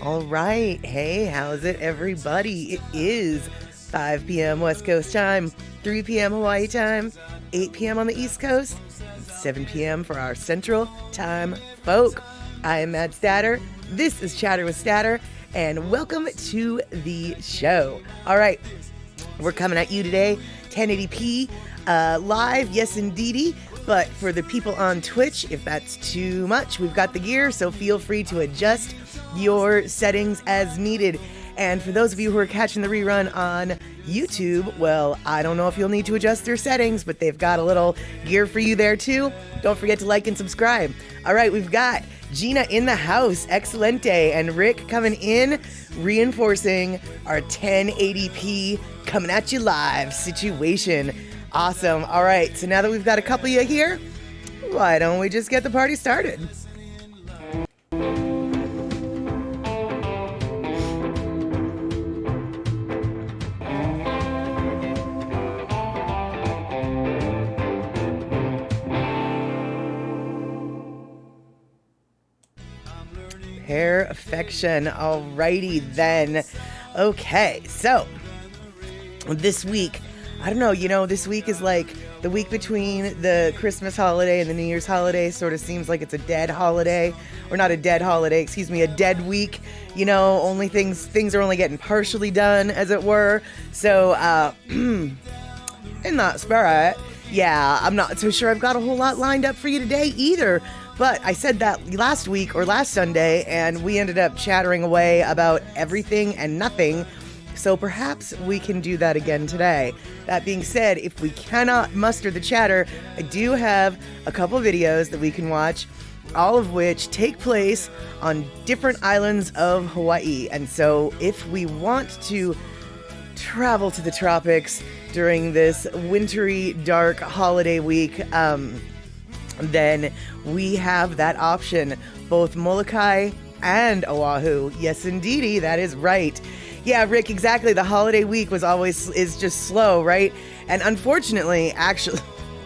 All right. Hey, how's it, everybody? It is 5 p.m. West Coast time, 3 p.m. Hawaii time, 8 p.m. on the East Coast, 7 p.m. for our Central Time folk. I am Mad Statter. This is Chatter with Statter, and welcome to the show. All right. We're coming at you today, 1080p, live, yes indeedy. But for the people on Twitch, if that's too much, we've got the gear, so feel free to adjust your settings as needed. And for those of you who are catching the rerun on YouTube, well, I don't know if you'll need to adjust your settings, but they've got a little gear for you there too. Don't forget to like and subscribe. All right, we've got Gina in the house, excelente, and Rick coming in, reinforcing our 1080p coming at you live situation. Awesome. All right, so now that we've got a couple of you here, why don't we just get the party started? Perfection. Alrighty then. Okay, so this week, I don't know, this week is like the week between the Christmas holiday and the New Year's holiday. Sort of seems like it's a dead holiday, or not a dead holiday, a dead week. Only things are only getting partially done, as it were. So, in that spirit, yeah, I'm not so sure I've got a whole lot lined up for you today either. But I said that last week or last Sunday, and we ended up chattering away about everything and nothing. So perhaps we can do that again today. That being said, if we cannot muster the chatter, I do have a couple videos that we can watch, all of which take place on different islands of Hawaii. And so if we want to travel to the tropics during this wintry, dark holiday week, then we have that option, both Molokai and Oahu. Yes, indeedy, that is right. Yeah, Rick, exactly. The holiday week is just slow, right? And unfortunately, actually,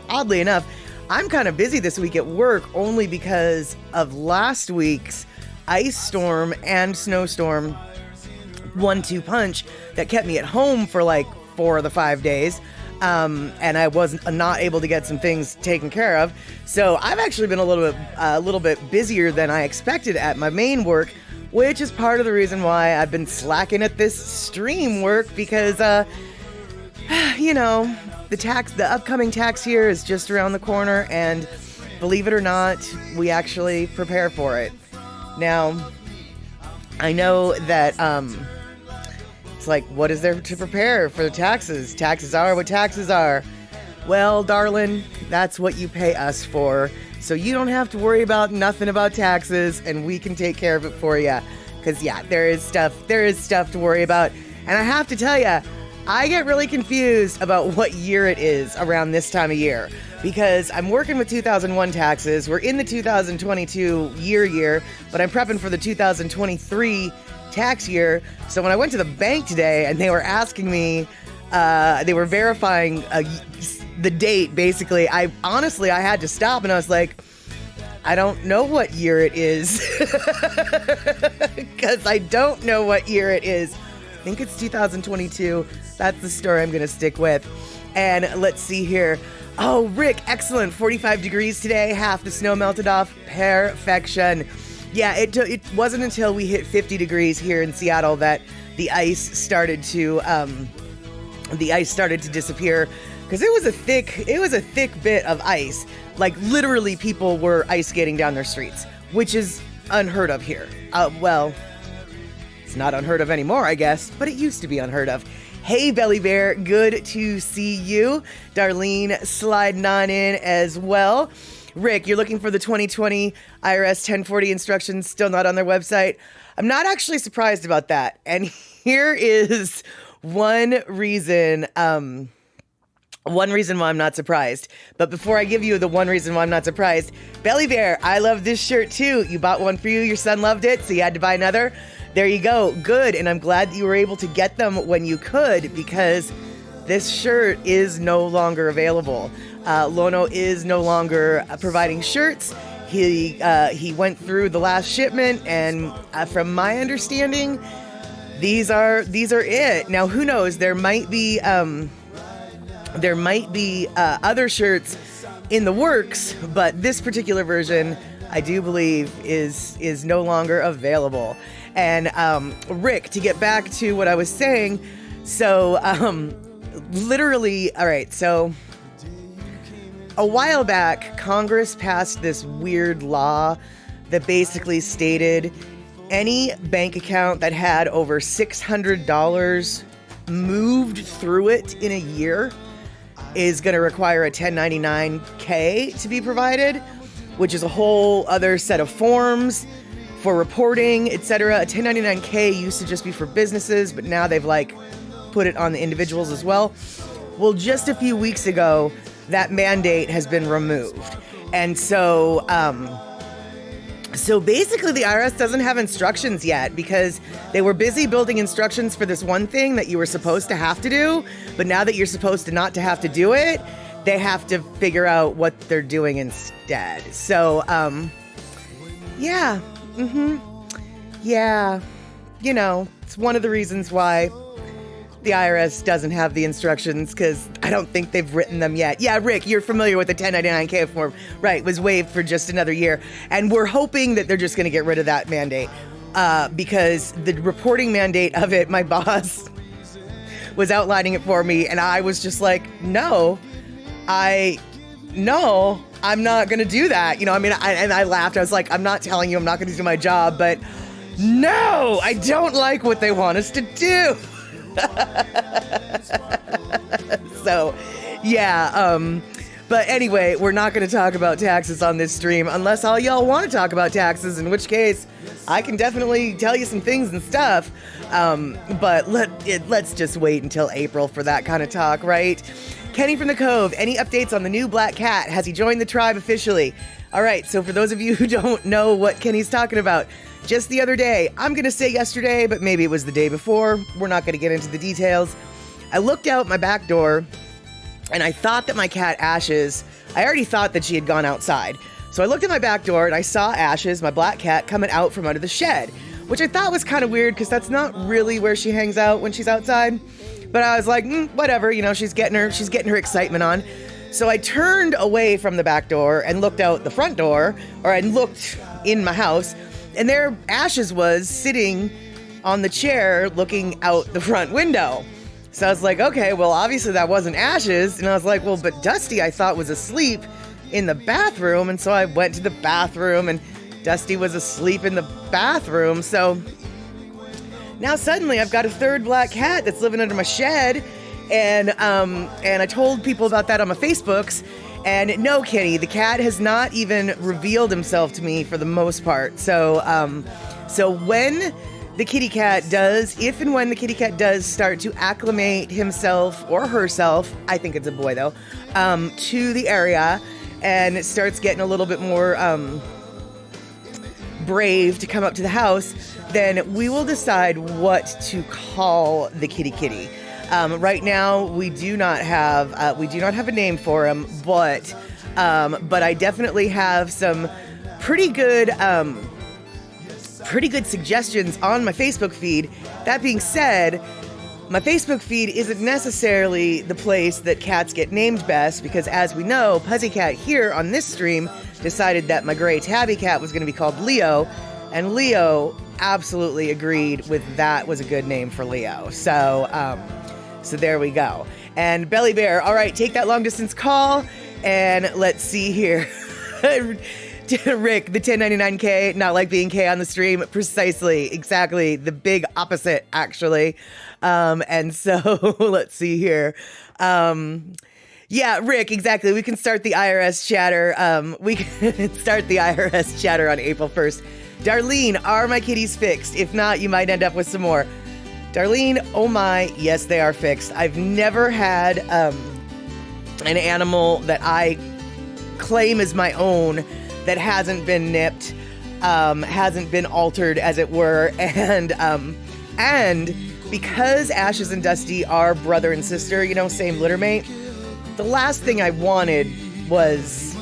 oddly enough, I'm kind of busy this week at work only because of last week's ice storm and snowstorm 1-2 punch that kept me at home for like 4 of the 5 days. And I was not able to get some things taken care of. So I've actually been a little bit busier than I expected at my main work, which is part of the reason why I've been slacking at this stream work, because, the upcoming tax year is just around the corner, and believe it or not, we actually prepare for it. Now, I know that, it's like, what is there to prepare for the taxes? Taxes are what taxes are. Well, darling, that's what you pay us for. So you don't have to worry about nothing about taxes, and we can take care of it for you. Because, yeah, there is stuff to worry about. And I have to tell you, I get really confused about what year it is around this time of year. Because I'm working with 2001 taxes. We're in the 2022 year, but I'm prepping for the 2023 tax year. So when I went to the bank today and they were asking me, they were verifying the date, basically, I had to stop and I was like, I don't know what year it is. Because I don't know what year it is. I think it's 2022. That's the story I'm going to stick with. And let's see here. Oh, Rick, excellent. 45 degrees today. Half the snow melted off. Perfection. Yeah, it wasn't until we hit 50 degrees here in Seattle that the ice started to disappear, because it was a thick bit of ice. Like, literally, people were ice skating down their streets, which is unheard of here. Well, it's not unheard of anymore, I guess, but it used to be unheard of. Hey, Belly Bear, good to see you. Darlene sliding on in as well. Rick, you're looking for the 2020 IRS 1040 instructions, still not on their website. I'm not actually surprised about that. And here is one reason why I'm not surprised. But before I give you the one reason why I'm not surprised, Belly Bear, I love this shirt too. You bought one for you, your son loved it, so you had to buy another. There you go. Good. And I'm glad that you were able to get them when you could, because this shirt is no longer available. Lono is no longer providing shirts. He went through the last shipment, and from my understanding, these are it. Now, who knows? There might be other shirts in the works, but this particular version, I do believe, is no longer available. And Rick, to get back to what I was saying, so literally, all right, so a while back, Congress passed this weird law that basically stated any bank account that had over $600 moved through it in a year is going to require a 1099-K to be provided, which is a whole other set of forms for reporting, etc. A 1099-K used to just be for businesses, but now they've put it on the individuals as well. Well, just a few weeks ago, that mandate has been removed. And so basically the IRS doesn't have instructions yet because they were busy building instructions for this one thing that you were supposed to have to do. But now that you're supposed to not to have to do it, they have to figure out what they're doing instead. So, yeah. Yeah. It's one of the reasons why the IRS doesn't have the instructions, because I don't think they've written them yet. Yeah, Rick, you're familiar with the 1099-K form. Right, was waived for just another year. And we're hoping that they're just going to get rid of that mandate because the reporting mandate of it, my boss was outlining it for me, and I was just like, no, I'm not going to do that. I laughed. I was like, I'm not telling you I'm not going to do my job, but no, I don't like what they want us to do. So, yeah, but anyway, we're not going to talk about taxes on this stream unless all y'all want to talk about taxes, in which case I can definitely tell you some things and stuff. But let's just wait until April for that kind of talk, right? Kenny from the Cove, any updates on the new black cat? Has he joined the tribe officially? All right, so for those of you who don't know what Kenny's talking about, just the other day, I'm going to say yesterday, but maybe it was the day before. We're not going to get into the details. I looked out my back door, and I thought that my cat Ashes, I already thought that she had gone outside. So I looked at my back door, and I saw Ashes, my black cat, coming out from under the shed, which I thought was kind of weird because that's not really where she hangs out when she's outside. But I was like, whatever, she's getting her excitement on. So I turned away from the back door and looked out the front door, or I looked in my house, and there Ashes was sitting on the chair looking out the front window. So I was like, okay, well, obviously that wasn't Ashes. And I was like, well, but Dusty I thought was asleep in the bathroom. And so I went to the bathroom, and Dusty was asleep in the bathroom. So now suddenly I've got a third black cat that's living under my shed. And I told people about that on my Facebooks. And no, Kenny, the cat has not even revealed himself to me for the most part. So when the kitty cat does, if and when the kitty cat does start to acclimate himself or herself, I think it's a boy though, to the area, and it starts getting a little bit more brave to come up to the house, then we will decide what to call the kitty. Right now, we do not have a name for him, but I definitely have some pretty good suggestions on my Facebook feed. That being said, my Facebook feed isn't necessarily the place that cats get named best, because as we know, Pussycat here on this stream decided that my gray tabby cat was going to be called Leo, and Leo absolutely agreed with that was a good name for Leo. So there we go. And Belly Bear, all right, take that long distance call, and let's see here. Rick, the 1099K, not like being K on the stream. Precisely, exactly, the big opposite, actually. And so let's see here. Yeah, Rick, exactly. We can start the IRS chatter. We can start the IRS chatter on April 1st. Darlene, are my kitties fixed? If not, you might end up with some more. Darlene, oh my, yes, they are fixed. I've never had an animal that I claim as my own that hasn't been nipped, hasn't been altered, as it were, and because Ashes and Dusty are brother and sister, same litter mate, the last thing I wanted was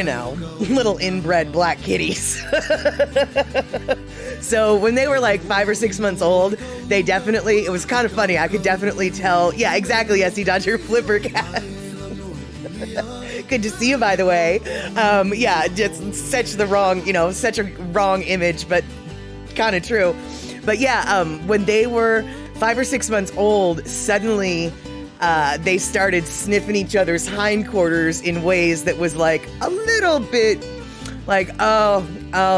little inbred black kitties. So when they were like 5 or 6 months old, it was kind of funny. I could definitely tell. Yeah, exactly. Essie Dodger flipper cat. Good to see you, by the way. Yeah, just such a wrong image, but kind of true. But yeah, when they were 5 or 6 months old, suddenly they started sniffing each other's hindquarters in ways that was like a little bit like, oh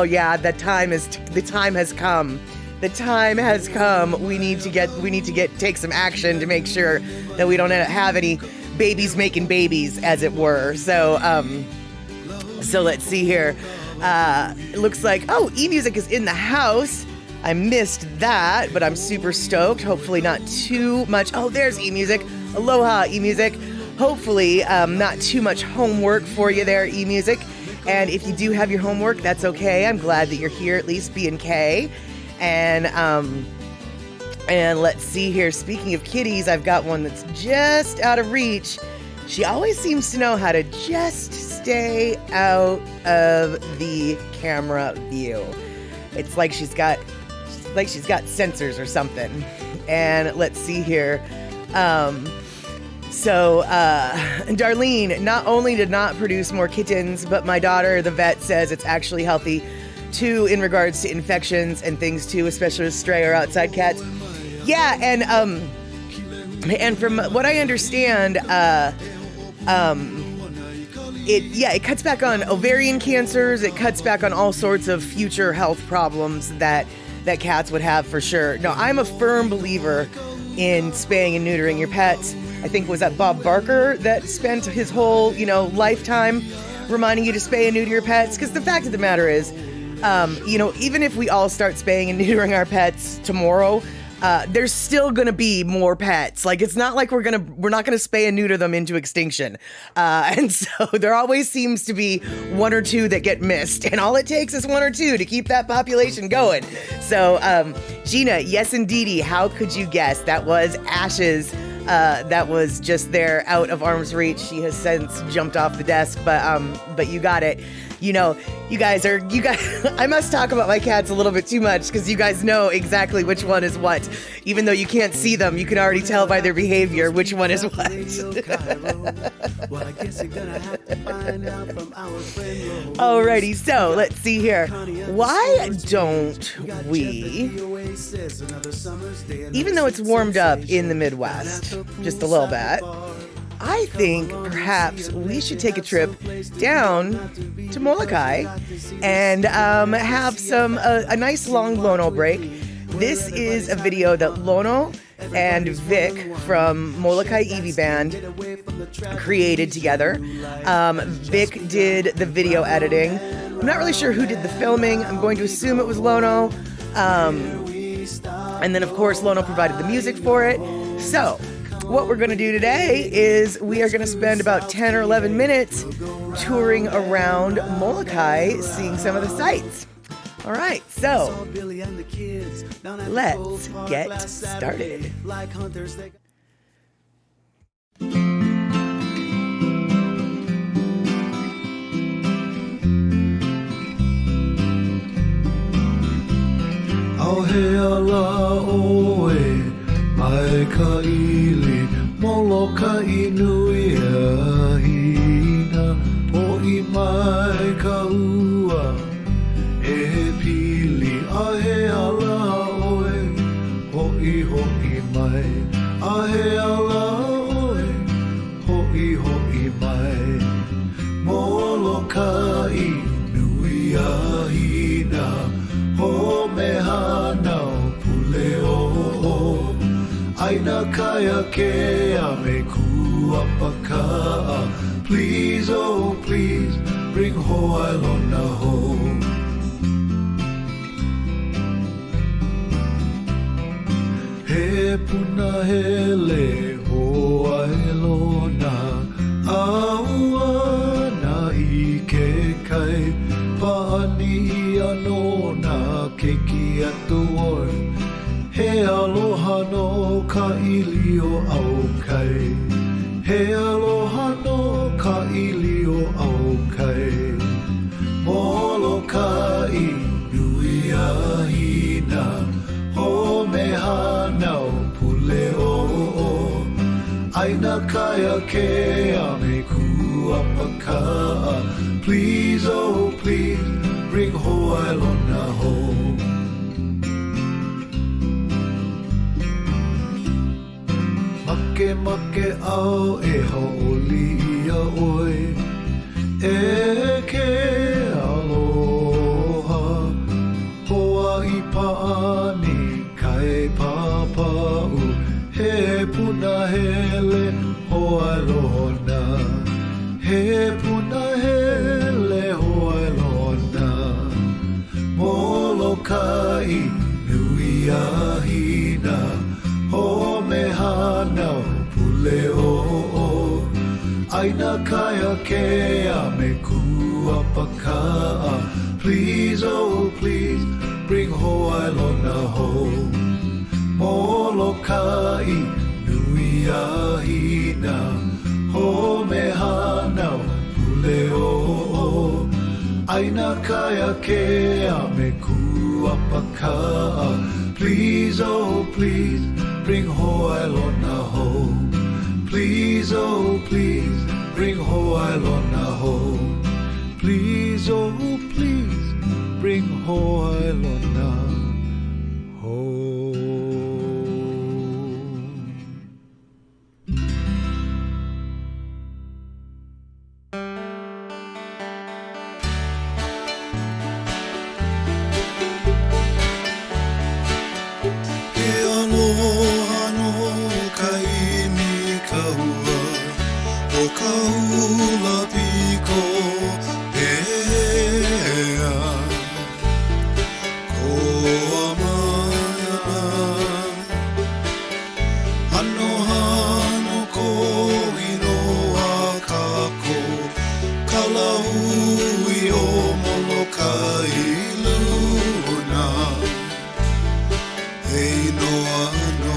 yeah, the time has come. The time has come. We need to take some action to make sure that we don't have any babies making babies, as it were. So let's see here. It looks like, eMusic is in the house. I missed that, but I'm super stoked. Hopefully not too much. Oh, there's eMusic. Aloha, eMusic. Hopefully not too much homework for you there, eMusic. And if you do have your homework, that's okay. I'm glad that you're here, at least B&K. And let's see here. Speaking of kitties, I've got one that's just out of reach. She always seems to know how to just stay out of the camera view. It's like she's got sensors or something. And let's see here. So Darlene not only did not produce more kittens, but my daughter, the vet, says it's actually healthy too in regards to infections and things too, especially with stray or outside cats. Yeah, and from what I understand, it cuts back on ovarian cancers. It cuts back on all sorts of future health problems that cats would have for sure. No, I'm a firm believer in spaying and neutering your pets. I think was that Bob Barker that spent his whole, lifetime reminding you to spay and neuter your pets. Because the fact of the matter is, even if we all start spaying and neutering our pets tomorrow, there's still gonna be more pets. Like, it's not like we're not gonna spay and neuter them into extinction. And so there always seems to be one or two that get missed, and all it takes is one or two to keep that population going. So, Gina, yes indeedy, how could you guess? That was Ash's. That was just there out of arm's reach. She has since jumped off the desk, but you got it. You guys, I must talk about my cats a little bit too much because you guys know exactly which one is what. Even though you can't see them, you can already tell by their behavior which one is what. Alrighty, so let's see here. Why don't we, even though it's warmed up in the Midwest, just a little bit, I think perhaps we should take a trip down to Molokai and have a nice long Lono break. This is a video that Lono and Vic from Molokai Evie Band created together. Vic did the video editing. I'm not really sure who did the filming. I'm going to assume it was Lono. And then, of course, Lono provided the music for it. So what we're going to do today is we are going to spend about 10 or 11 minutes touring around Molokai, seeing some of the sights. All right, so let's get started. Mai ka ili Molokai nui a hina Hoi mai ka ua E pili a he ala oe Hoi mai A he ala oe Hoi mai Molokai nui a hina Ho me hanau pule o Aina kaya ke a me kuapaka. Please, oh please, bring Hawaii Lona home. He puna hele Hawaii Lona. Aua na I ke kai. Paani anona ke ki atu wharf. He aloha no ka ili o Aukai. He aloha no ka ili o Aukai. Aina kaya ke ame kuapaka'a. Please, oh please, bring Hawaii Lona home. Make au e haoli ia oi. E ke aloha. Hoa i paani kai papau. He puna hele hoa lona. He puna hele hoa lona. Molokai nui ahina. Ho me hanau pule o. Aina kaya ke ame kuapaka'a. Please, oh please, bring Hawaii Lona home. Molokai nui ahina. Ho me hanau pule o. Aina kaya ke ame kuapaka'a. Please, oh please, bring Hawaii Lona home. Please, oh please, bring Hawaii Lona home. Please, oh please, bring Hawaii Lona home. E aloha no ka imi ka hua o ka hula piko pea. Ko amana hano hano ko inoa kako ka lahui o Molokai luna. Hey no ano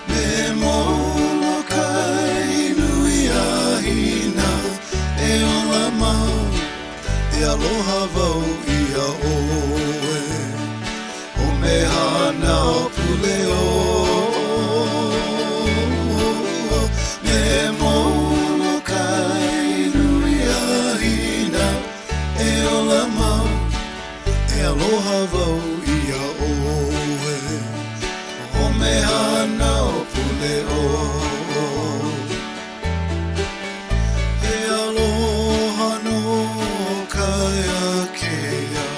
me Molokai nui ahina e ola mau e aloha wau ia oe o me hana o pule o me Molokai nui ahina e ola mau e aloha wau ia oe o me hana o pule o. E aloha no kaya kea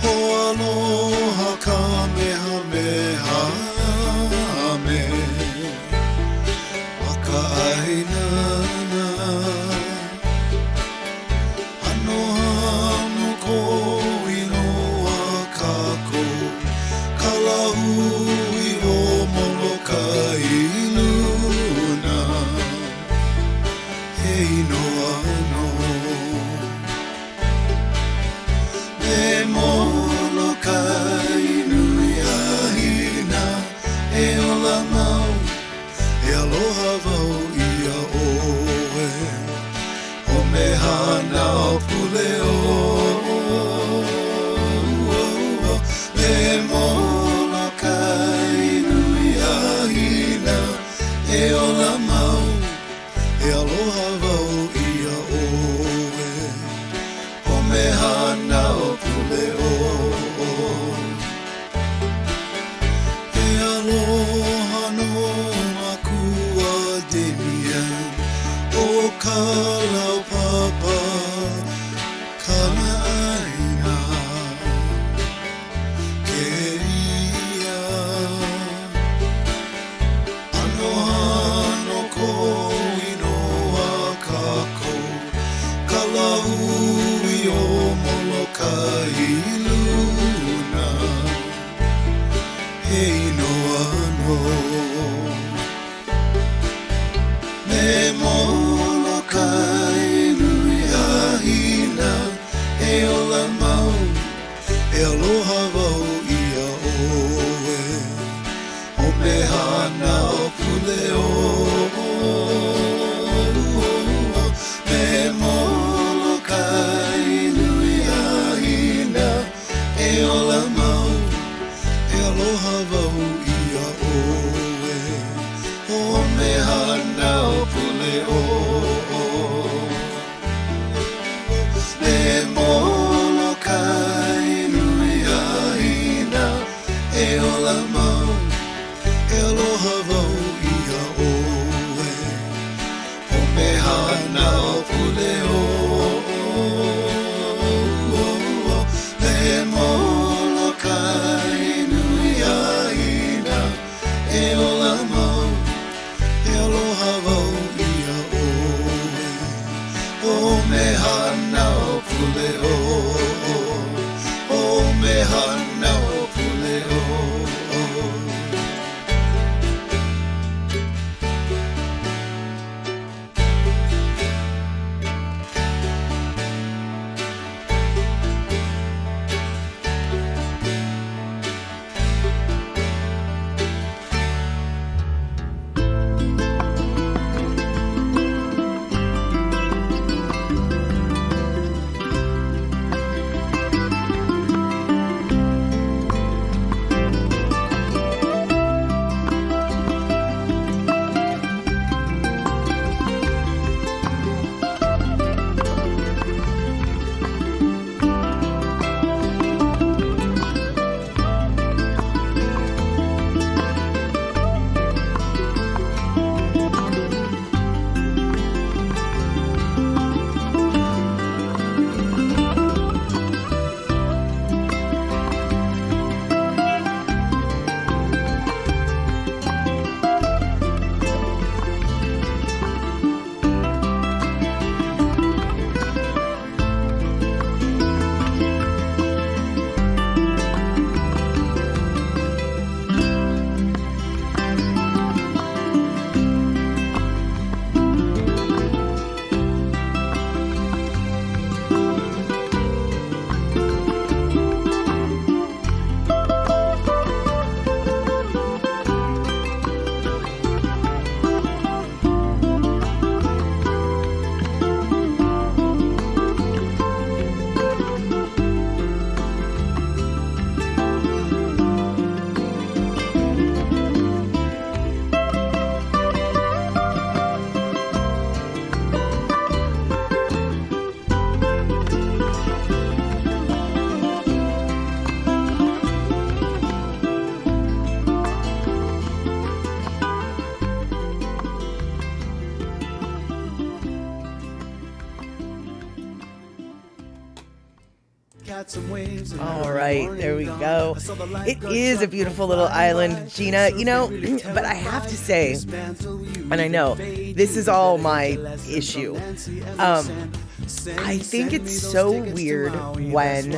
ho aloha kamehameha me waka-ainana ano hano ko inoa kako ka lahui o Molokai luna. Hei no ano me Molokai nui ahina e ola mau e aloha wau ia oe o me hana o pule o. Me Molokai nui ahina e ola mau e aloha wau ia oe o me hana o pule o. E aloha no makua Demian o ka lau papa kana aina ke ia ano hano ko inoa kako ka lahui o Molokai luna. Hei no ano me Molokai nui ahina e ola mau e aloha wau ia oe o me hana o pule o. Me Molokai nui ahina e ola mau e aloha wau ia oe mau, e aloha wau ia oe. O me hana o pule o, he Molokai nui a ina, e ola mau, e aloha wau ia oe. O me hana o pule o, o me hana o pule o. All right, there we go. It is a beautiful little island, Gina. You know, but I have to say, and I know this is all my issue. I think it's so weird when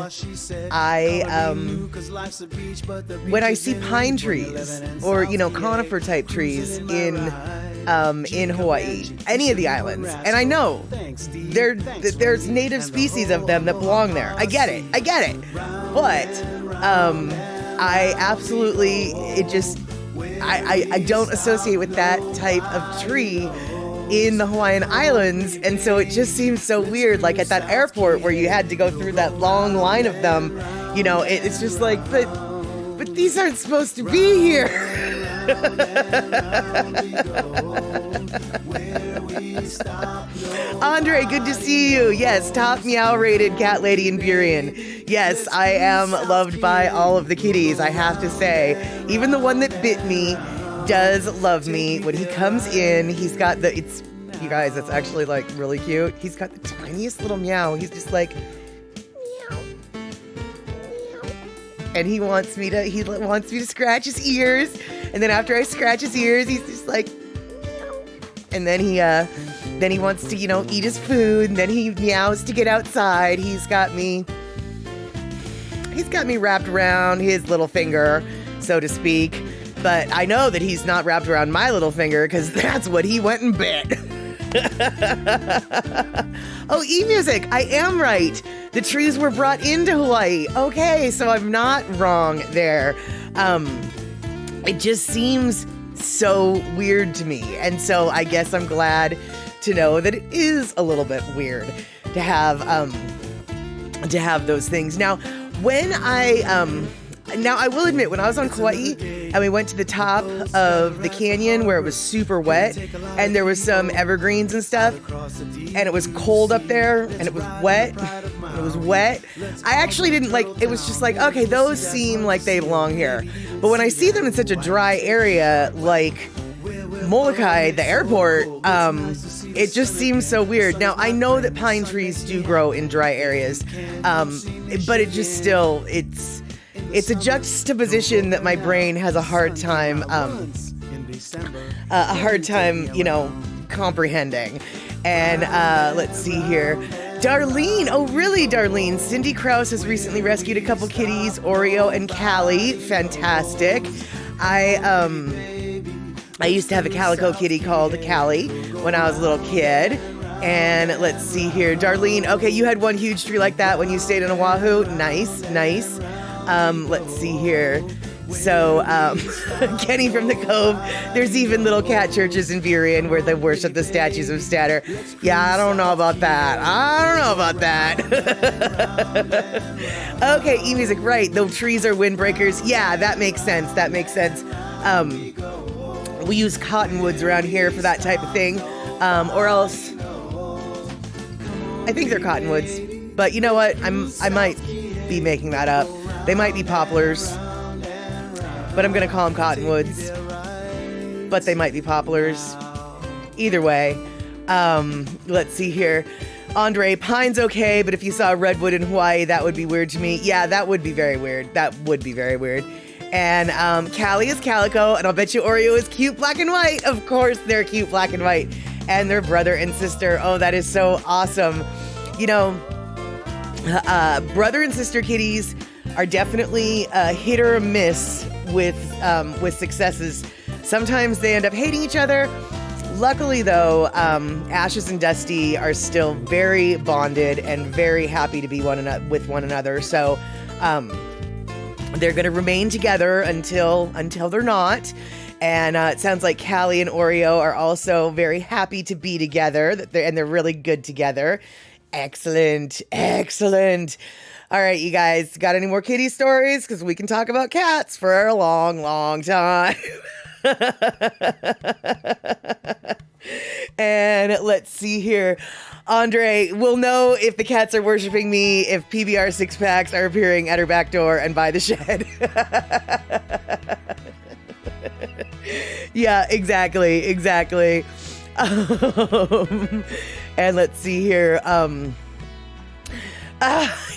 I see pine trees or, you know, conifer type trees in Hawaii, any of the islands. And I know there's native species of them that belong there. I get it. But I absolutely, I don't associate with that type of tree in the Hawaiian Islands, and so it just seems so weird, like at that airport where you had to go through that long line of them, you know, it's just like, but these aren't supposed to be here. Andre, good to see you. Yes, top meow rated cat lady in Burien. Yes, I am loved by all of the kitties, I have to say. Even the one that bit me does love me. When he comes in, he's got you guys, it's actually like really cute. He's got the tiniest little meow. He's just like meow, meow. And he wants me to scratch his ears. And then after I scratch his ears, he's just like meow. And then he wants to, you know, eat his food, and then he meows to get outside. He's got me wrapped around his little finger, so to speak. But I know that he's not wrapped around my little finger because that's what he went and bit. Oh, e-music. I am right. The trees were brought into Hawaii. Okay, so I'm not wrong there. It just seems so weird to me. And so I guess I'm glad to know that it is a little bit weird to have those things. Now, when Now, I will admit, when I was on Kauai and we went to the top of the canyon where it was super wet and there was some evergreens and stuff and it was cold up there and it was wet, I actually didn't like, it was just like, okay, those seem like they belong here. But when I see them in such a dry area like Molokai, the airport, it just seems so weird. Now, I know that pine trees do grow in dry areas, but it just still, it's a juxtaposition that my brain has a hard time, comprehending. And let's see here. Darlene. Oh, really, Darlene? Cindy Krause has recently rescued a couple kitties, Oreo and Callie. Fantastic. I used to have a calico kitty called Callie when I was a little kid. And let's see here. Darlene, okay, you had one huge tree like that when you stayed in Oahu. Nice. Let's see here. So, Kenny from the Cove, there's even little cat churches in Burien where they worship the statues of Statter. Yeah, I don't know about that. Okay, E-Music, right. The trees are windbreakers. Yeah, that makes sense. We use cottonwoods around here for that type of thing. Or else, I think they're cottonwoods. But you know what? I might be making that up. They might be poplars. But I'm going to call them cottonwoods. But they might be poplars. Either way. Let's see here. Andre, pine's okay, but if you saw a redwood in Hawaii, that would be weird to me. Yeah, that would be very weird. And Callie is calico, and I'll bet you Oreo is cute black and white. Of course they're cute black and white. And they're brother and sister. Oh, that is so awesome. You know, brother and sister kitties are definitely hit or miss with successes. Sometimes they end up hating each other. Luckily, though, Ashes and Dusty are still very bonded and very happy to be with one another. So they're going to remain together until they're not. And it sounds like Callie and Oreo are also very happy to be together. They're really good together. Excellent. All right, you guys, got any more kitty stories? Because we can talk about cats for a long, long time. And let's see here. Andre, we'll know if the cats are worshiping me if PBR six-packs are appearing at her back door and by the shed. Yeah, exactly. And let's see here.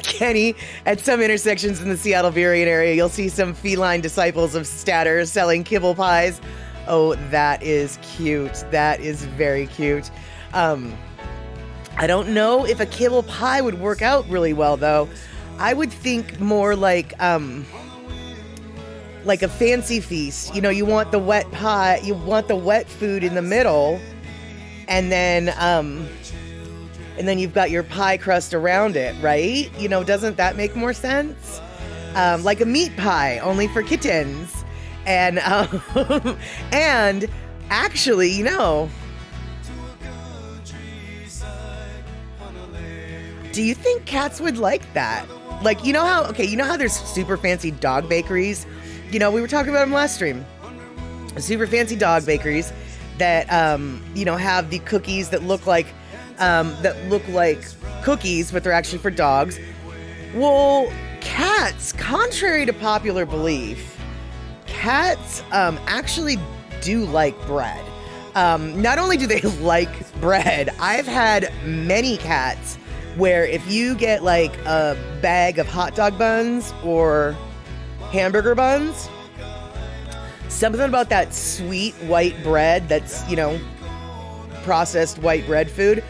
Kenny, at some intersections in the Seattle-Burien area, you'll see some feline disciples of Statter selling kibble pies. Oh, that is cute. That is very cute. I don't know if a kibble pie would work out really well, though. I would think more like a fancy feast. You know, you want the wet pie, you want the wet food in the middle, and then you've got your pie crust around it, right? You know, doesn't that make more sense? Like a meat pie, only for kittens. And and actually, you know, do you think cats would like that? Like, you know how there's super fancy dog bakeries? You know, we were talking about them last stream. Super fancy dog bakeries that, have the cookies that look like cookies, but they're actually for dogs. Well, cats, contrary to popular belief, cats actually do like bread. Not only do they like bread, I've had many cats where if you get like a bag of hot dog buns or hamburger buns, something about that sweet white bread that's, processed white bread food,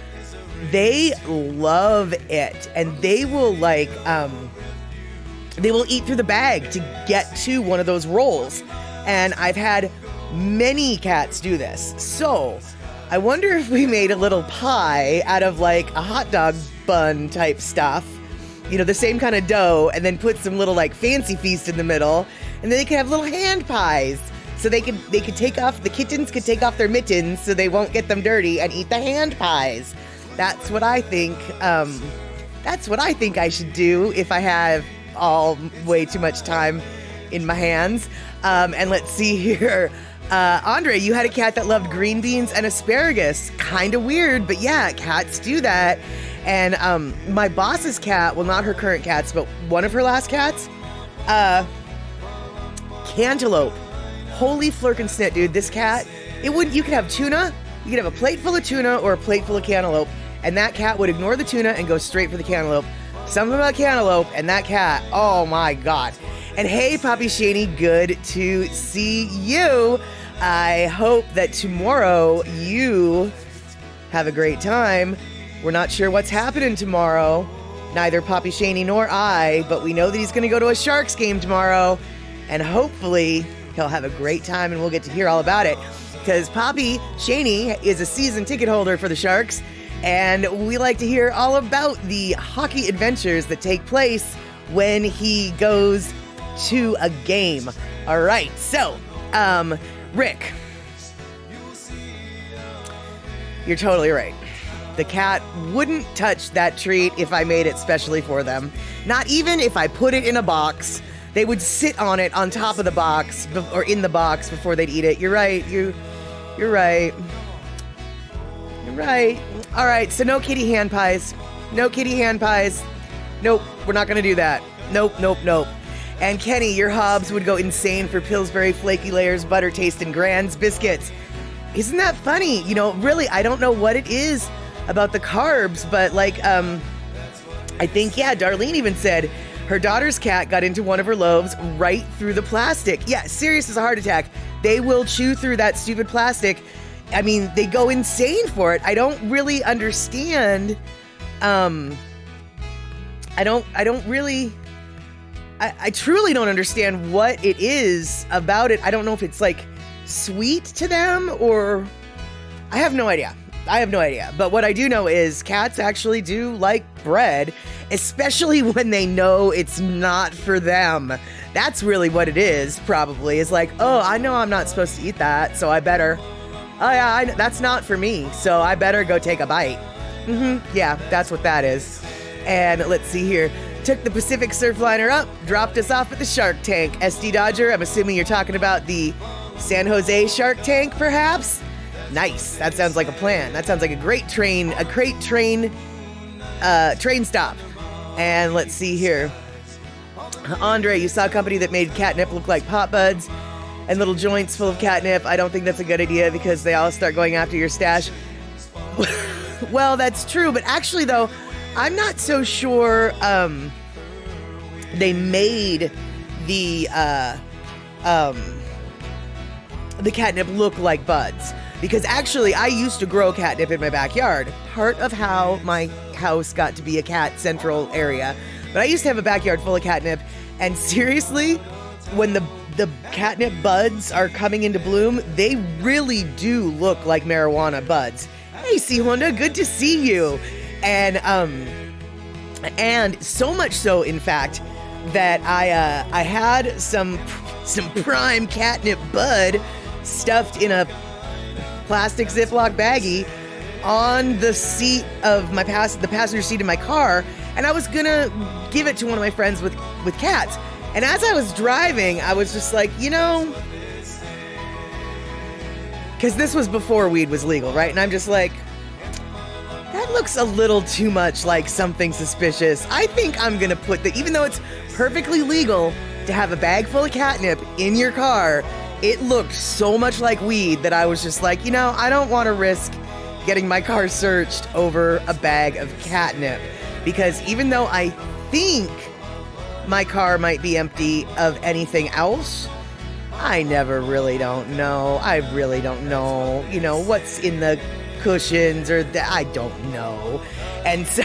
they love it. And they will they will eat through the bag to get to one of those rolls. And I've had many cats do this. So I wonder if we made a little pie out of like a hot dog bun type stuff, the same kind of dough, and then put some little like fancy feast in the middle, and then they could have little hand pies. So the kittens could take off their mittens so they won't get them dirty and eat the hand pies. That's what I think. That's what I think I should do if I have way too much time in my hands. And let's see here. Andre, you had a cat that loved green beans and asparagus. Kind of weird, but yeah, cats do that. And my boss's cat, well, not her current cats, but one of her last cats, cantaloupe. Holy flirkin' dude, this cat, you could have tuna, you could have a plate full of tuna or a plate full of cantaloupe, and that cat would ignore the tuna and go straight for the cantaloupe. Something about cantaloupe and that cat, oh my God. And hey, Poppy Shaney, good to see you. I hope that tomorrow you have a great time. We're not sure what's happening tomorrow, neither Poppy Shaney nor I, but we know that he's going to go to a Sharks game tomorrow, and hopefully he'll have a great time and we'll get to hear all about it, because Poppy Shaney is a season ticket holder for the Sharks, and we like to hear all about the hockey adventures that take place when he goes to a game. All right, so, Rick, you're totally right. The cat wouldn't touch that treat if I made it specially for them. Not even if I put it in a box. They would sit on it on top of the box or in the box before they'd eat it. You're right. You're right. You're right. All right, so no kitty hand pies. No kitty hand pies. Nope, we're not going to do that. Nope. And Kenny, your Hobbs would go insane for Pillsbury Flaky Layers Butter Tastin' Grands biscuits. Isn't that funny? You know, really, I don't know what it is about the carbs, but like, I think, yeah, Darlene even said her daughter's cat got into one of her loaves right through the plastic. Yeah, serious as a heart attack. They will chew through that stupid plastic. I mean, they go insane for it. I don't really understand. I truly don't understand what it is about it. I don't know if it's like sweet to them or I have no idea. But what I do know is cats actually do like bread, especially when they know it's not for them. That's really what it is, probably. It's like, oh, I know I'm not supposed to eat that, so I better. Oh, yeah, that's not for me, so I better go take a bite. Yeah, that's what that is. And let's see here. Took the Pacific Surfliner up, dropped us off at the Shark Tank. SD Dodger, I'm assuming you're talking about the San Jose Shark Tank, perhaps? Nice. That sounds like a plan. That sounds like a great train stop. And let's see here. Andre, you saw a company that made catnip look like pot buds and little joints full of catnip. I don't think that's a good idea because they all start going after your stash. Well, that's true. But actually, though, I'm not so sure they made the catnip look like buds. Because actually, I used to grow catnip in my backyard. Part of how my house got to be a cat central area. But I used to have a backyard full of catnip. And seriously, when the catnip buds are coming into bloom, they really do look like marijuana buds. Hey, C. Honda, good to see you. And so much so, in fact, that I had some prime catnip bud stuffed in a plastic Ziploc baggie on the seat of the passenger seat of my car, and I was gonna give it to one of my friends with cats. And as I was driving, I was just like, you know, because this was before weed was legal, right? And I'm just like, that looks a little too much like something suspicious. I think I'm gonna put even though it's perfectly legal to have a bag full of catnip in your car, it looked so much like weed that I was just like, you know, I don't want to risk getting my car searched over a bag of catnip. Because even though I think my car might be empty of anything else, I really don't know. I really don't know, you know, what's in the cushions or I don't know. And so...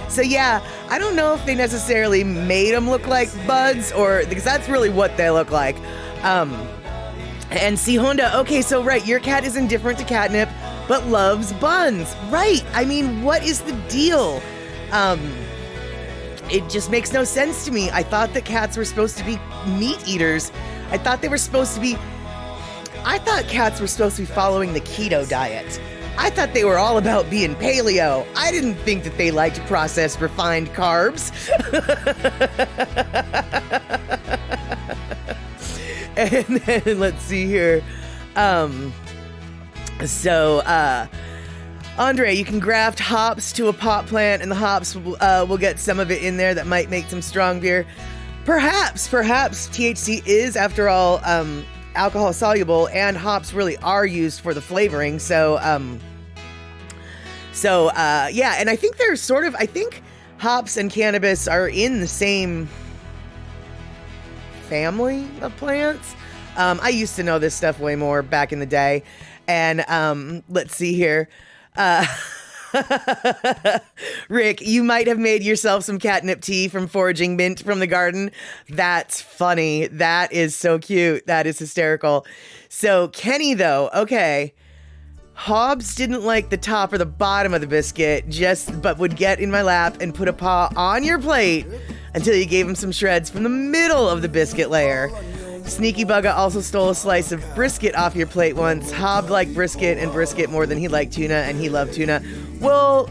So yeah, I don't know if they necessarily made them look like buds because that's really what they look like. And see, Honda, okay, so right, your cat is indifferent to catnip, but loves buns. Right, I mean, what is the deal? It just makes no sense to me. I thought that cats were supposed to be meat eaters. I thought cats were supposed to be following the keto diet. I thought they were all about being paleo. I didn't think that they liked processed, refined carbs. And then let's see here. Andre, you can graft hops to a pot plant, and the hops will get some of it in there that might make some strong beer. Perhaps THC is, after all, alcohol soluble, and hops really are used for the flavoring. So, yeah, and I think they're I think hops and cannabis are in the same family of plants. I used to know this stuff way more back in the day. And let's see here. Rick, you might have made yourself some catnip tea from foraging mint from the garden. That's funny. That is so cute. That is hysterical. So Kenny, though, okay. Hobbs didn't like the top or the bottom of the biscuit, but would get in my lap and put a paw on your plate until you gave him some shreds from the middle of the biscuit layer. Sneaky Bugga also stole a slice of brisket off your plate once. Hob liked brisket more than he liked tuna, and he loved tuna. Well,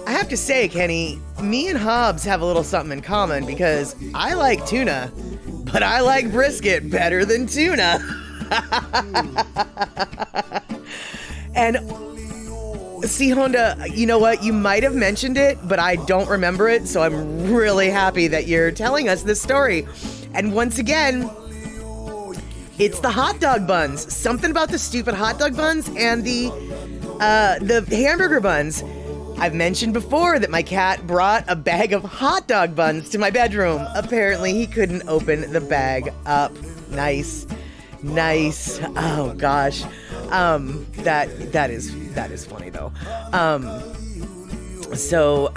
I have to say, Kenny, me and Hobbs have a little something in common, because I like tuna, but I like brisket better than tuna. And see, Honda, you know what? You might have mentioned it, but I don't remember it, so I'm really happy that you're telling us this story. And once again, it's the hot dog buns. Something about the stupid hot dog buns and the hamburger buns. I've mentioned before that my cat brought a bag of hot dog buns to my bedroom. Apparently, he couldn't open the bag up. Nice. Oh gosh, that is funny though. So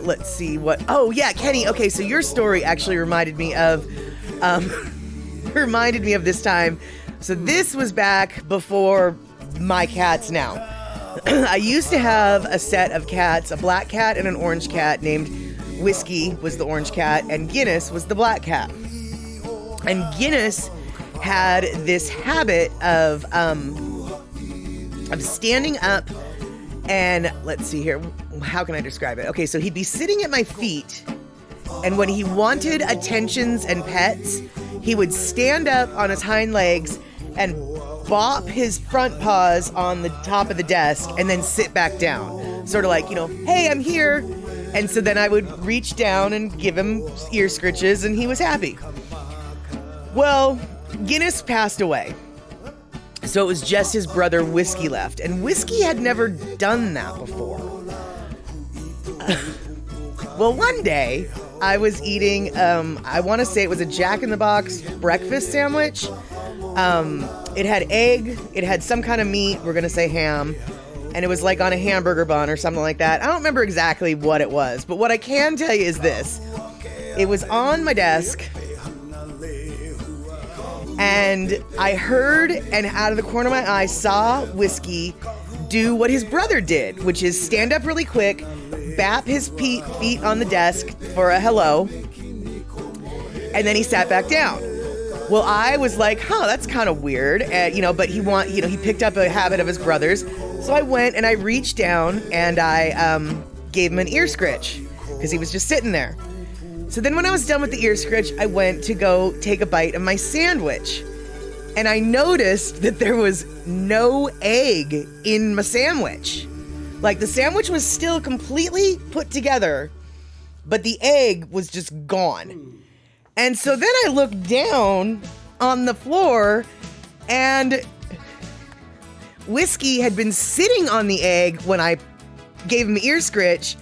let's see what. Oh yeah, Kenny. Okay, so your story actually reminded me of this time. So this was back before my cats now. I used to have a set of cats, a black cat and an orange cat, named Whiskey was the orange cat and Guinness was the black cat. And Guinness had this habit of standing up and, let's see here, how can I describe it? Okay, so he'd be sitting at my feet, and when he wanted attentions and pets, he would stand up on his hind legs and bop his front paws on the top of the desk and then sit back down. Sort of like, hey, I'm here. And so then I would reach down and give him ear scritches, and he was happy. Well, Guinness passed away. So it was just his brother Whiskey left. And Whiskey had never done that before. Well, one day I was eating, I want to say it was a Jack in the Box breakfast sandwich. It had egg, it had some kind of meat, we're going to say ham, and it was like on a hamburger bun or something like that. I don't remember exactly what it was, but what I can tell you is this. It was on my desk, and I heard, and out of the corner of my eye, saw Whiskey do what his brother did, which is stand up really quick, bap his feet on the desk for a hello, and then he sat back down. Well, I was like, that's kind of weird, but he picked up a habit of his brother's, so I went and I reached down and I gave him an ear scritch because he was just sitting there. So then when I was done with the ear scritch, I went to go take a bite of my sandwich. And I noticed that there was no egg in my sandwich. Like, the sandwich was still completely put together, but the egg was just gone. And so then I looked down on the floor, and Whiskey had been sitting on the egg when I gave him ear scritch,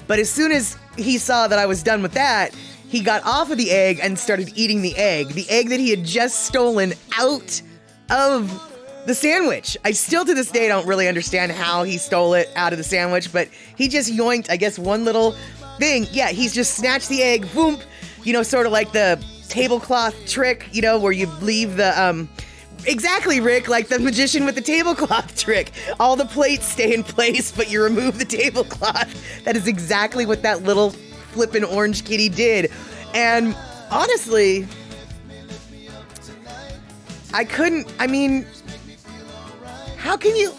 but as soon as he saw that I was done with that, he got off of the egg and started eating the egg that he had just stolen out of the sandwich. I still to this day don't really understand how he stole it out of the sandwich, but he just yoinked, I guess, one little thing. Yeah, he's just snatched the egg, boom, sort of like the tablecloth trick, where you leave the, exactly, Rick, like the magician with the tablecloth trick. All the plates stay in place, but you remove the tablecloth. That is exactly what that little flippin' orange kitty did. And honestly, how can you?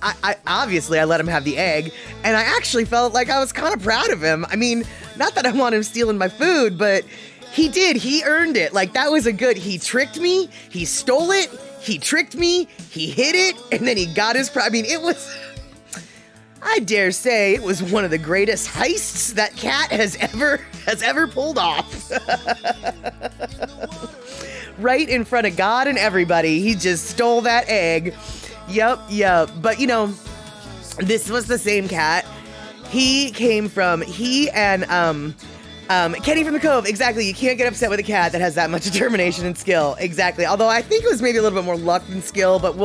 I obviously I let him have the egg, and I actually felt like I was kind of proud of him. I mean, not that I want him stealing my food, but he did. He earned it. Like, that was he tricked me, he stole it, he tricked me, he hid it, and then he got his it was, I dare say it was one of the greatest heists that cat has ever pulled off. Right in front of God and everybody, he just stole that egg. Yep. But this was the same cat. He and Kenny from the Cove. Exactly. You can't get upset with a cat that has that much determination and skill. Exactly. Although I think it was maybe a little bit more luck than skill, but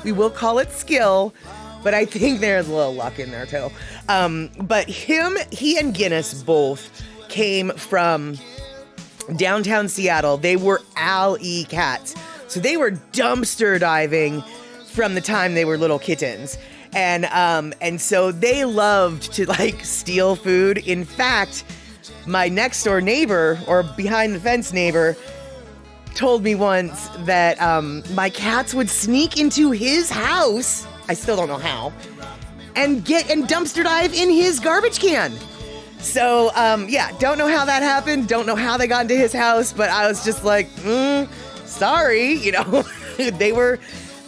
we will call it skill. But I think there's a little luck in there too. But he and Guinness both came from downtown Seattle. They were alley cats. So they were dumpster diving from the time they were little kittens. And so they loved to steal food. In fact, my next door neighbor or behind the fence neighbor told me once that my cats would sneak into his house. I still don't know how, and dumpster dive in his garbage can. So, don't know how that happened. Don't know how they got into his house, but I was just like, sorry,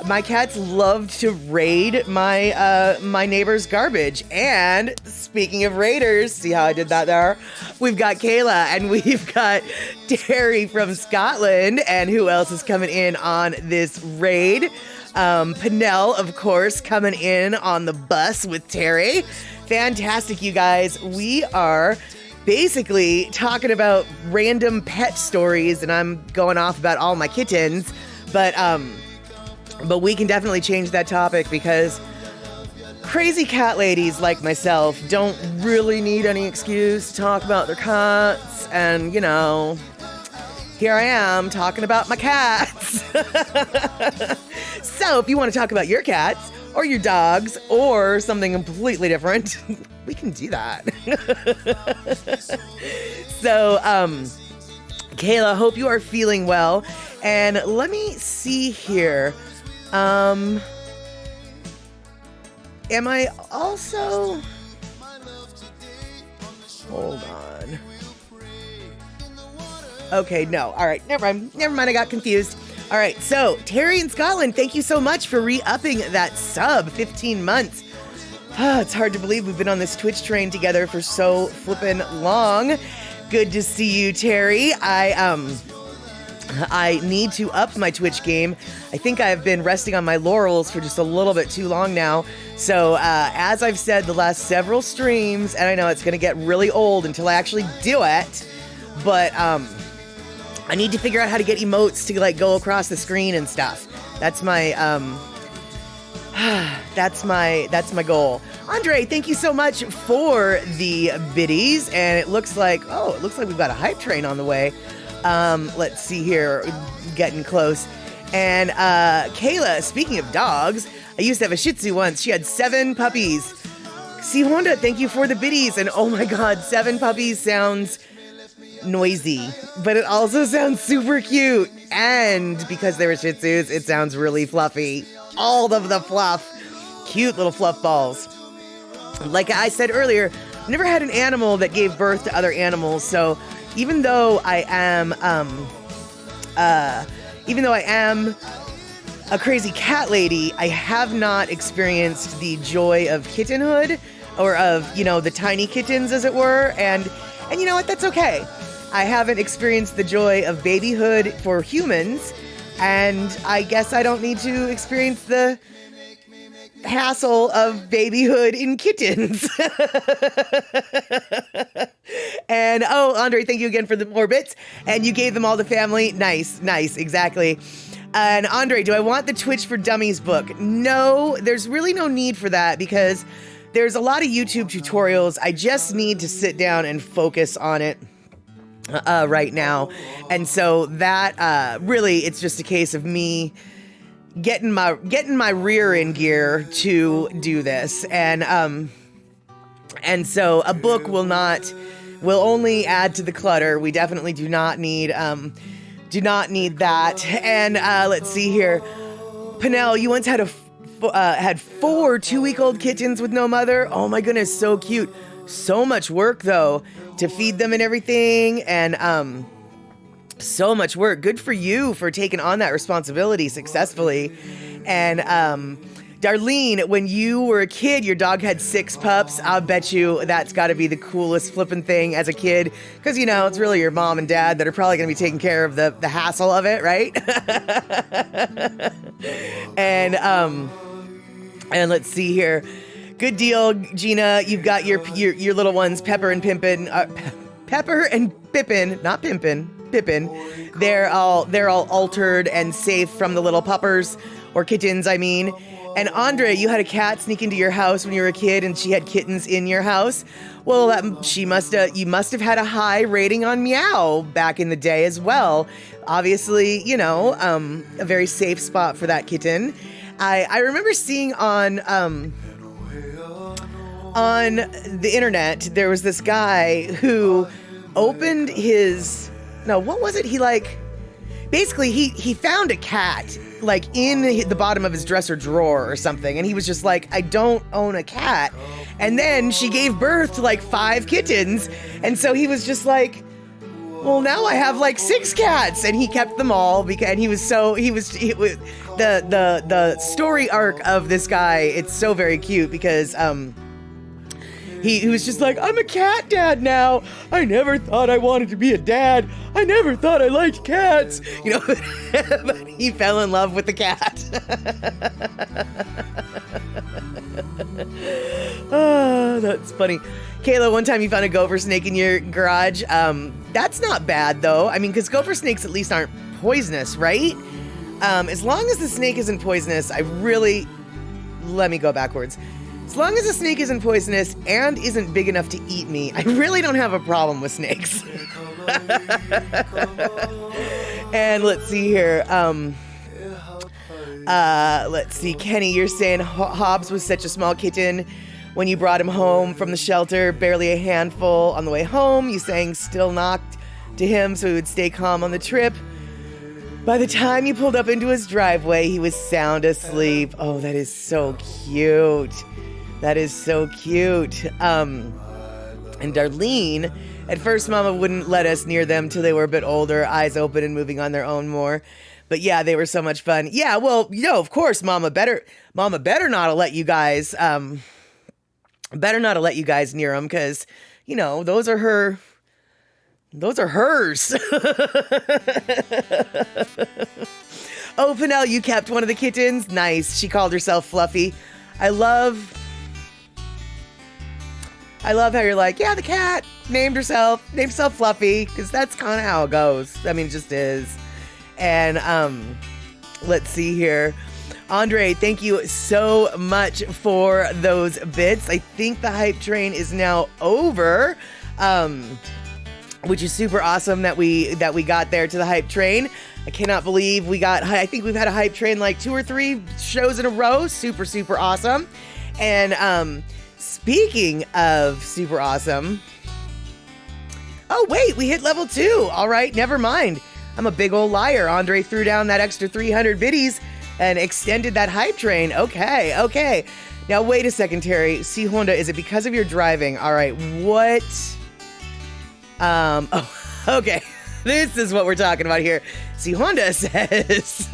my cats loved to raid my neighbor's garbage. And speaking of raiders, see how I did that there? We've got Kayla and we've got Terry from Scotland. And who else is coming in on this raid? Pinnell, of course, coming in on the bus with Terry. Fantastic, you guys. We are basically talking about random pet stories, and I'm going off about all my kittens, but we can definitely change that topic because crazy cat ladies like myself don't really need any excuse to talk about their cats, and here I am talking about my cats. So if you want to talk about your cats or your dogs or something completely different, we can do that. So, Kayla, hope you are feeling well. And let me see here. Am I also... Hold on. Okay, no. All right, never mind. I got confused. All right, so Terry in Scotland, thank you so much for re-upping that sub, 15 months. It's hard to believe we've been on this Twitch train together for so flippin' long. Good to see you, Terry. I need to up my Twitch game. I think I've been resting on my laurels for just a little bit too long now. So as I've said the last several streams, and I know it's going to get really old until I actually do it, but I need to figure out how to get emotes to go across the screen and stuff. That's my that's my goal. Andre, thank you so much for the biddies, and it looks like we've got a hype train on the way. Let's see here, getting close. And Kayla, speaking of dogs, I used to have a Shih Tzu once. She had 7 puppies. See, Honda, thank you for the biddies. And oh my God, 7 puppies sounds noisy, but it also sounds super cute. And because they were Shih Tzus, it sounds really fluffy. All of the fluff. Cute little fluff balls. Like I said earlier, I've never had an animal that gave birth to other animals, so even though I am a crazy cat lady, I have not experienced the joy of kittenhood, or of, the tiny kittens, as it were, and you know what, that's okay. I haven't experienced the joy of babyhood for humans, and I guess I don't need to experience the hassle of babyhood in kittens. And Andre, thank you again for the more bits, and you gave them all to family. Nice, exactly. And Andre, do I want the Twitch for Dummies book? No, there's really no need for that because there's a lot of YouTube tutorials. I just need to sit down and focus on it right now. And so that really, it's just a case of me getting my rear in gear to do this. And so a book will only add to the clutter. We definitely do not need that. And let's see here. Pinnell, you once had had 4 2-week-old kittens with no mother. Oh my goodness, so cute. So much work though to feed them and everything, and so much work. Good for you for taking on that responsibility successfully. And Darlene, when you were a kid, your dog had 6 pups. I'll bet you that's got to be the coolest flipping thing as a kid. Because, it's really your mom and dad that are probably going to be taking care of the hassle of it, right? And let's see here. Good deal, Gina. You've got your little ones, Pepper and Pimpin. Pepper and Pippin, not Pimpin, Pippin. They're all altered and safe from the little puppers, or kittens, I mean. And Andre, you had a cat sneak into your house when you were a kid, and she had kittens in your house. Well, you must have had a high rating on Meow back in the day as well. Obviously, a very safe spot for that kitten. I remember seeing on the internet, there was this guy who opened what was it? He found a cat in the bottom of his dresser drawer or something. And he was just like, I don't own a cat. And then she gave birth to 5 kittens. And so he was just like, well, now I have 6 cats. And he kept them all the story arc of this guy. It's so very cute because, He was just like, I'm a cat dad now. I never thought I wanted to be a dad. I never thought I liked cats. But he fell in love with the cat. Oh, that's funny. Kayla, one time you found a gopher snake in your garage. That's not bad, though. I mean, because gopher snakes at least aren't poisonous, right? As long as the snake isn't poisonous, let me go backwards. As long as a snake isn't poisonous and isn't big enough to eat me, I really don't have a problem with snakes. And let's see here. Let's see. Kenny, you're saying Hobbs was such a small kitten when you brought him home from the shelter, barely a handful on the way home. You sang Still Knocked to him so he would stay calm on the trip. By the time you pulled up into his driveway, he was sound asleep. Oh, that is so cute. That is so cute. And Darlene, at first Mama wouldn't let us near them till they were a bit older, eyes open and moving on their own more. But yeah, they were so much fun. Yeah, well, of course, Mama better not have let you guys, near them, because, those are hers. Oh, Pinnell, you kept one of the kittens. Nice. She called herself Fluffy. I love how you're like, yeah, the cat named herself Fluffy, because that's kind of how it goes. I mean, it just is. And let's see here. Andre, thank you so much for those bits. I think the hype train is now over, which is super awesome that we got there to the hype train. I cannot believe I think we've had a hype train 2 or 3 shows in a row. Super, super awesome. And speaking of super awesome, oh wait, we hit level 2. All right, never mind. I'm a big old liar. Andre threw down that extra 300 biddies and extended that hype train. Okay. Now wait a second, Terry. See, Honda, is it because of your driving? All right, what? Okay. This is what we're talking about here. See, Honda says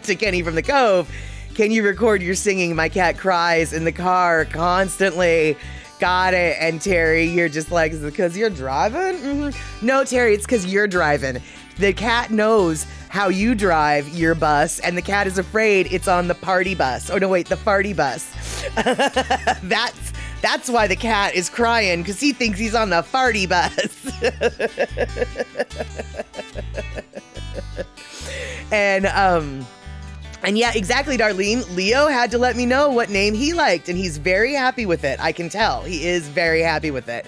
to Kenny from the Cove, can you record your singing? My cat cries in the car constantly. Got it. And Terry, you're just like, is it because you're driving? Mm-hmm. No, Terry, it's because you're driving. The cat knows how you drive your bus, and the cat is afraid it's on the party bus. Oh, no, wait, the farty bus. That's why the cat is crying, because he thinks he's on the farty bus. And yeah, exactly, Darlene. Leo had to let me know what name he liked, and he's very happy with it. I can tell he is very happy with it.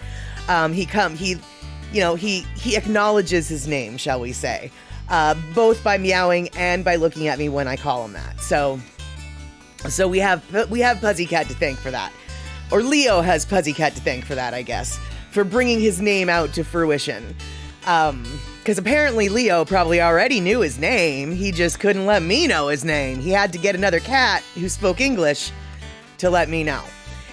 He acknowledges his name, shall we say, both by meowing and by looking at me when I call him that. So we have Puzzycat to thank for that, or Leo has Puzzycat to thank for that, I guess, for bringing his name out to fruition. Because apparently Leo probably already knew his name. He just couldn't let me know his name. He had to get another cat who spoke English to let me know.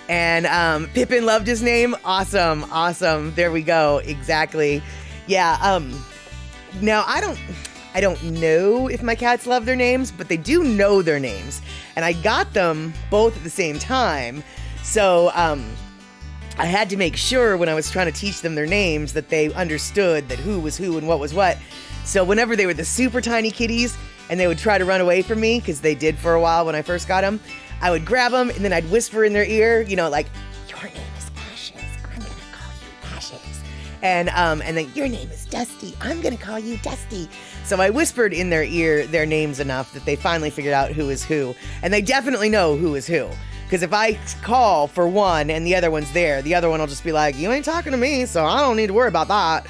And Pippin loved his name. Awesome. There we go. Exactly. Yeah. Now, I don't know if my cats love their names, but they do know their names. And I got them both at the same time. So I had to make sure when I was trying to teach them their names that they understood that who was who and what was what. So whenever they were the super tiny kitties and they would try to run away from me, because they did for a while when I first got them, I would grab them and then I'd whisper in their ear, you know, like, your name is Ashes, I'm gonna call you Ashes. And then your name is Dusty, I'm gonna call you Dusty. So I whispered in their ear their names enough that they finally figured out who is who. And they definitely know who is who. Because if I call for one and the other one's there, the other one will just be like, you ain't talking to me, so I don't need to worry about that.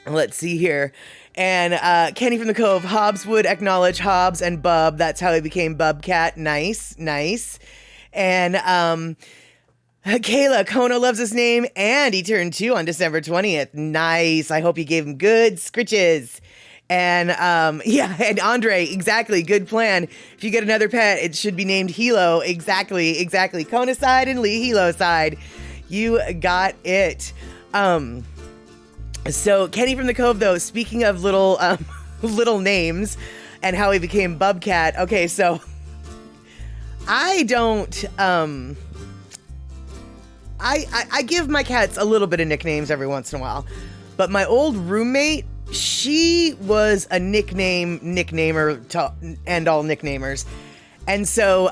Let's see here. And Kenny from the Cove, Hobbs would acknowledge Hobbs and Bub. That's how he became Bubcat. Nice, nice. And Kayla, Kono loves his name, and he turned 2 on December 20th. Nice. I hope you gave him good scritches. And and Andre, exactly, good plan. If you get another pet, it should be named Hilo. Exactly. Kona side and Lee Hilo side. You got it. So Kenny from the Cove, though, speaking of little little names and how he became Bubcat. Okay, so I don't I give my cats a little bit of nicknames every once in a while. But my old roommate, she was a nicknamer to end all nicknamers. And so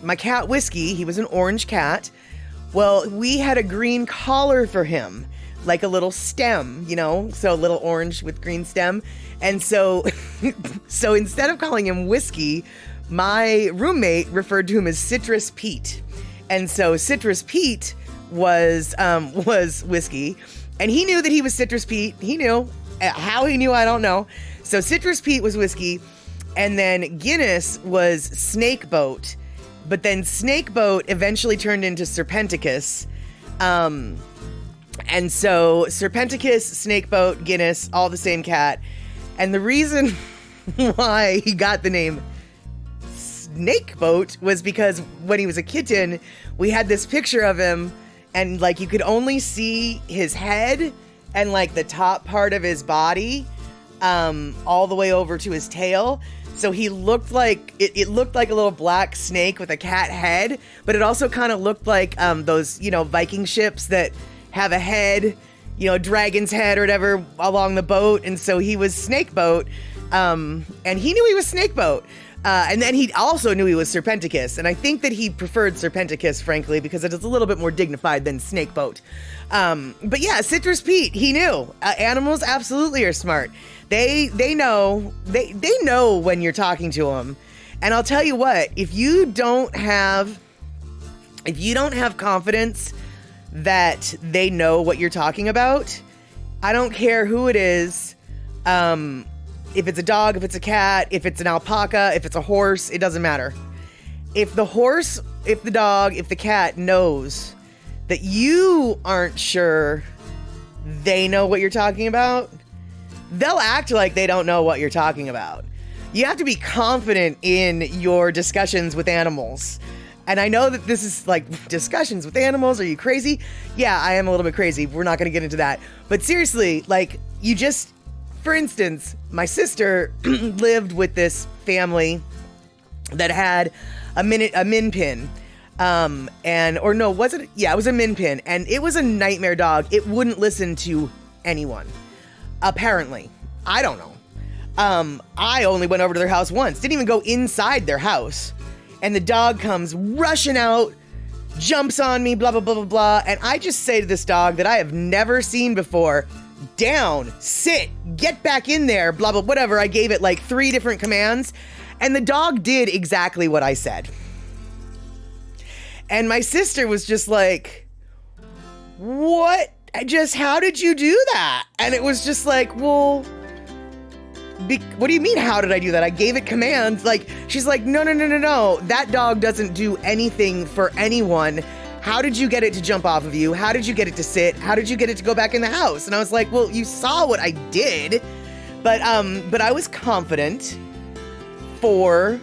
my cat Whiskey, he was an orange cat. Well, we had a green collar for him, like a little stem, you know, so a little orange with green stem. And so so instead of calling him Whiskey, my roommate referred to him as Citrus Pete. And so Citrus Pete was Whiskey. And he knew that he was Citrus Pete. He knew. How he knew, I don't know. So Citrus Pete was Whiskey. And then Guinness was Snake Boat. But then Snake Boat eventually turned into Serpenticus. And so Serpenticus, Snake Boat, Guinness, all the same cat. And the reason why he got the name Snake Boat was because when he was a kitten, we had this picture of him, and like you could only see his head and like the top part of his body all the way over to his tail. So he looked like it looked like a little black snake with a cat head, but it also kind of looked like those, you know, Viking ships that have a head, you know, dragon's head or whatever along the boat. And so he was Snake Boat, and he knew he was Snake Boat. And then he also knew he was Serpenticus. And I think that he preferred Serpenticus, frankly, because it is a little bit more dignified than Snake Boat. But yeah, Citrus Pete, he knew. Animals absolutely are smart. They know when you're talking to them. And I'll tell you what, if you don't have confidence that they know what you're talking about, I don't care who it is. If it's a dog, if it's a cat, if it's an alpaca, if it's a horse, it doesn't matter. If the horse, if the dog, if the cat knows that you aren't sure they know what you're talking about, they'll act like they don't know what you're talking about. You have to be confident in your discussions with animals. And I know that this is like discussions with animals. Are you crazy? Yeah, I am a little bit crazy. We're not going to get into that. But seriously, like for instance, my sister lived with this family that had a min pin. It was a min pin, and it was a nightmare dog. It wouldn't listen to anyone. Apparently. I don't know. I only went over to their house once, didn't even go inside their house. And the dog comes rushing out, jumps on me, blah, blah, blah, blah, blah. And I just say to this dog that I have never seen before, down, sit, get back in there, blah, blah, whatever. I gave it like 3 different commands, and the dog did exactly what I said. And my sister was just like, what? How did you do that? And it was just like, well, what do you mean, how did I do that? I gave it commands. Like, she's like, no. That dog doesn't do anything for anyone. How did you get it to jump off of you? How did you get it to sit? How did you get it to go back in the house? And I was like, well, you saw what I did. But I was confident I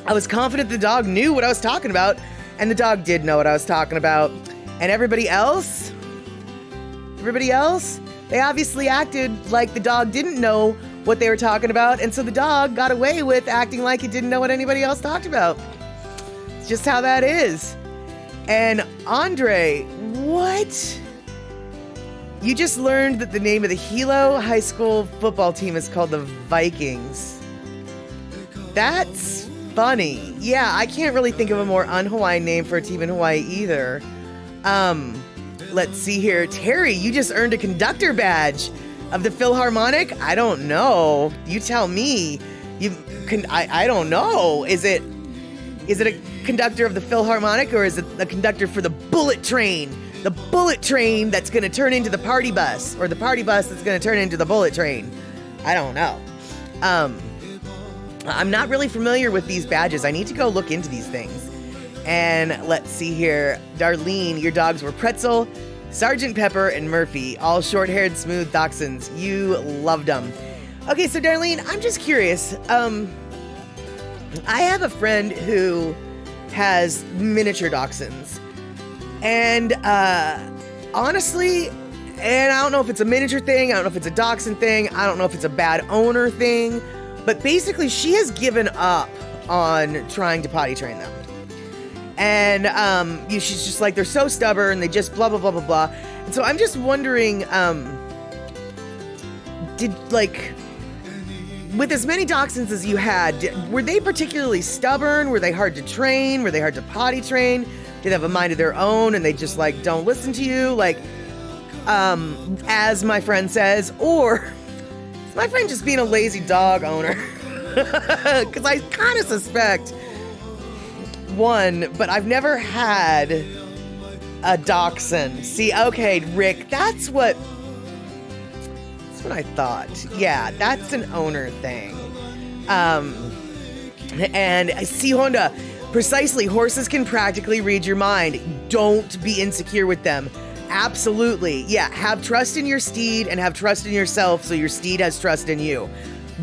was confident the dog knew what I was talking about, and the dog did know what I was talking about. And everybody else, they obviously acted like the dog didn't know what they were talking about, and so the dog got away with acting like it didn't know what anybody else talked about. It's just how that is. And Andre, what? You just learned that the name of the Hilo High School football team is called the Vikings. That's funny. Yeah, I can't really think of a more un-Hawaiian name for a team in Hawaii either. Let's see here. Terry, you just earned a conductor badge of the Philharmonic? I don't know. You tell me. I don't know. Is it a conductor of the Philharmonic, or is it a conductor for the bullet train? The bullet train that's going to turn into the party bus, or the party bus that's going to turn into the bullet train. I don't know. I'm not really familiar with these badges. I need to go look into these things. And let's see here. Darlene, your dogs were Pretzel, Sergeant Pepper, and Murphy, all short-haired, smooth dachshunds. You loved them. Okay, so Darlene, I'm just curious. I have a friend who has miniature dachshunds. And honestly, and I don't know if it's a miniature thing, I don't know if it's a dachshund thing, I don't know if it's a bad owner thing, but basically she has given up on trying to potty train them. And she's just like, they're so stubborn, they just blah, blah, blah, blah, blah. And so I'm just wondering, with as many dachshunds as you had, were they particularly stubborn? Were they hard to train? Were they hard to potty train? Did they have a mind of their own and they just like don't listen to you? Like, as my friend says, or is my friend just being a lazy dog owner? Because I kind of suspect one, but I've never had a dachshund. See, okay, Rick, that's what I thought. Yeah, that's an owner thing. And I see Honda. Precisely, horses can practically read your mind. Don't be insecure with them. Absolutely. Yeah, have trust in your steed and have trust in yourself so your steed has trust in you.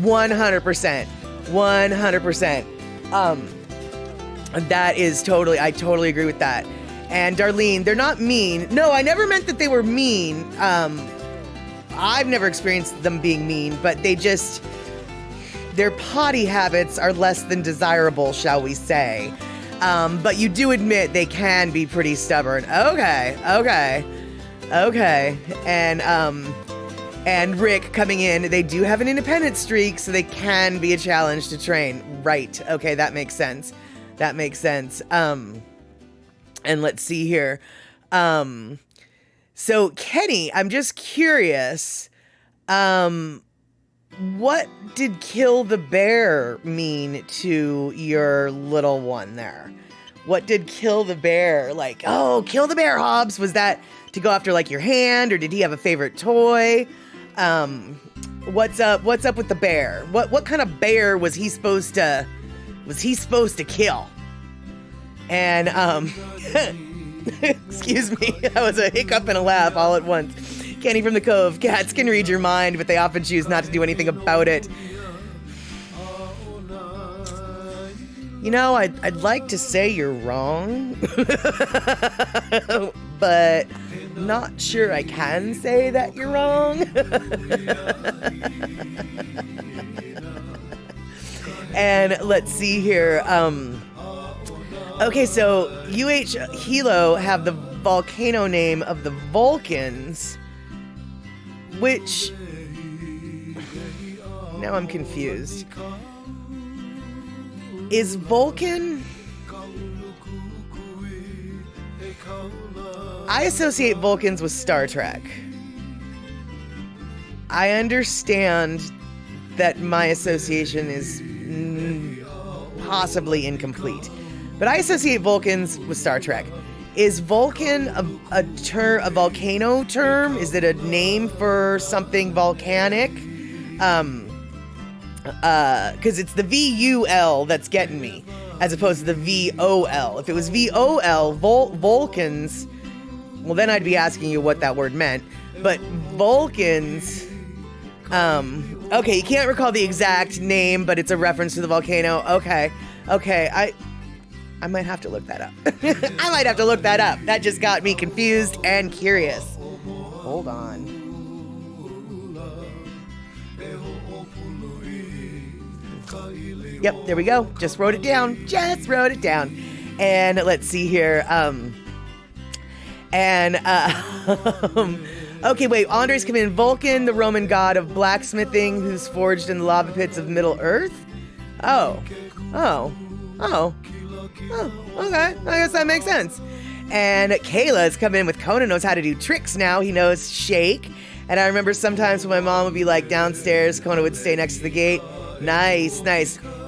100%. 100%. That is I totally agree with that. And Darlene, they're not mean. No, I never meant that they were mean. I've never experienced them being mean, but their potty habits are less than desirable, shall we say. But you do admit they can be pretty stubborn. Okay. And Rick coming in, they do have an independent streak, so they can be a challenge to train. Right. Okay, that makes sense. And let's see here. So Kenny, I'm just curious, what did kill the bear mean to your little one there? What did kill the bear? Like, oh, kill the bear, Hobbs. Was that to go after like your hand, or did he have a favorite toy? What's up with the bear? What kind of bear was he supposed to kill? And excuse me, that was a hiccup and a laugh all at once. Kenny from the Cove, cats can read your mind, but they often choose not to do anything about it. You know, I'd like to say you're wrong, but not sure I can say that you're wrong. And let's see here. Okay, so Hilo have the volcano name of the Vulcans, which, now I'm confused. Is Vulcan? I associate Vulcans with Star Trek. I understand that my association is possibly incomplete, but I associate Vulcans with Star Trek. Is Vulcan a volcano term? Is it a name for something volcanic? Because it's the VUL that's getting me, as opposed to the VOL. If it was VOL, Vulcans, well, then I'd be asking you what that word meant. But Vulcans, okay, you can't recall the exact name, but it's a reference to the volcano. Okay, I might have to look that up. That just got me confused and curious. Hold on. Yep, there we go. Just wrote it down. And let's see here. Okay, wait. Andres come in. Vulcan, the Roman god of blacksmithing, who's forged in the lava pits of Middle Earth. Oh. Okay. I guess that makes sense. And Kayla's come in with Conan knows how to do tricks now. He knows shake. And I remember sometimes when my mom would be like downstairs, Conan would stay next to the gate. Nice.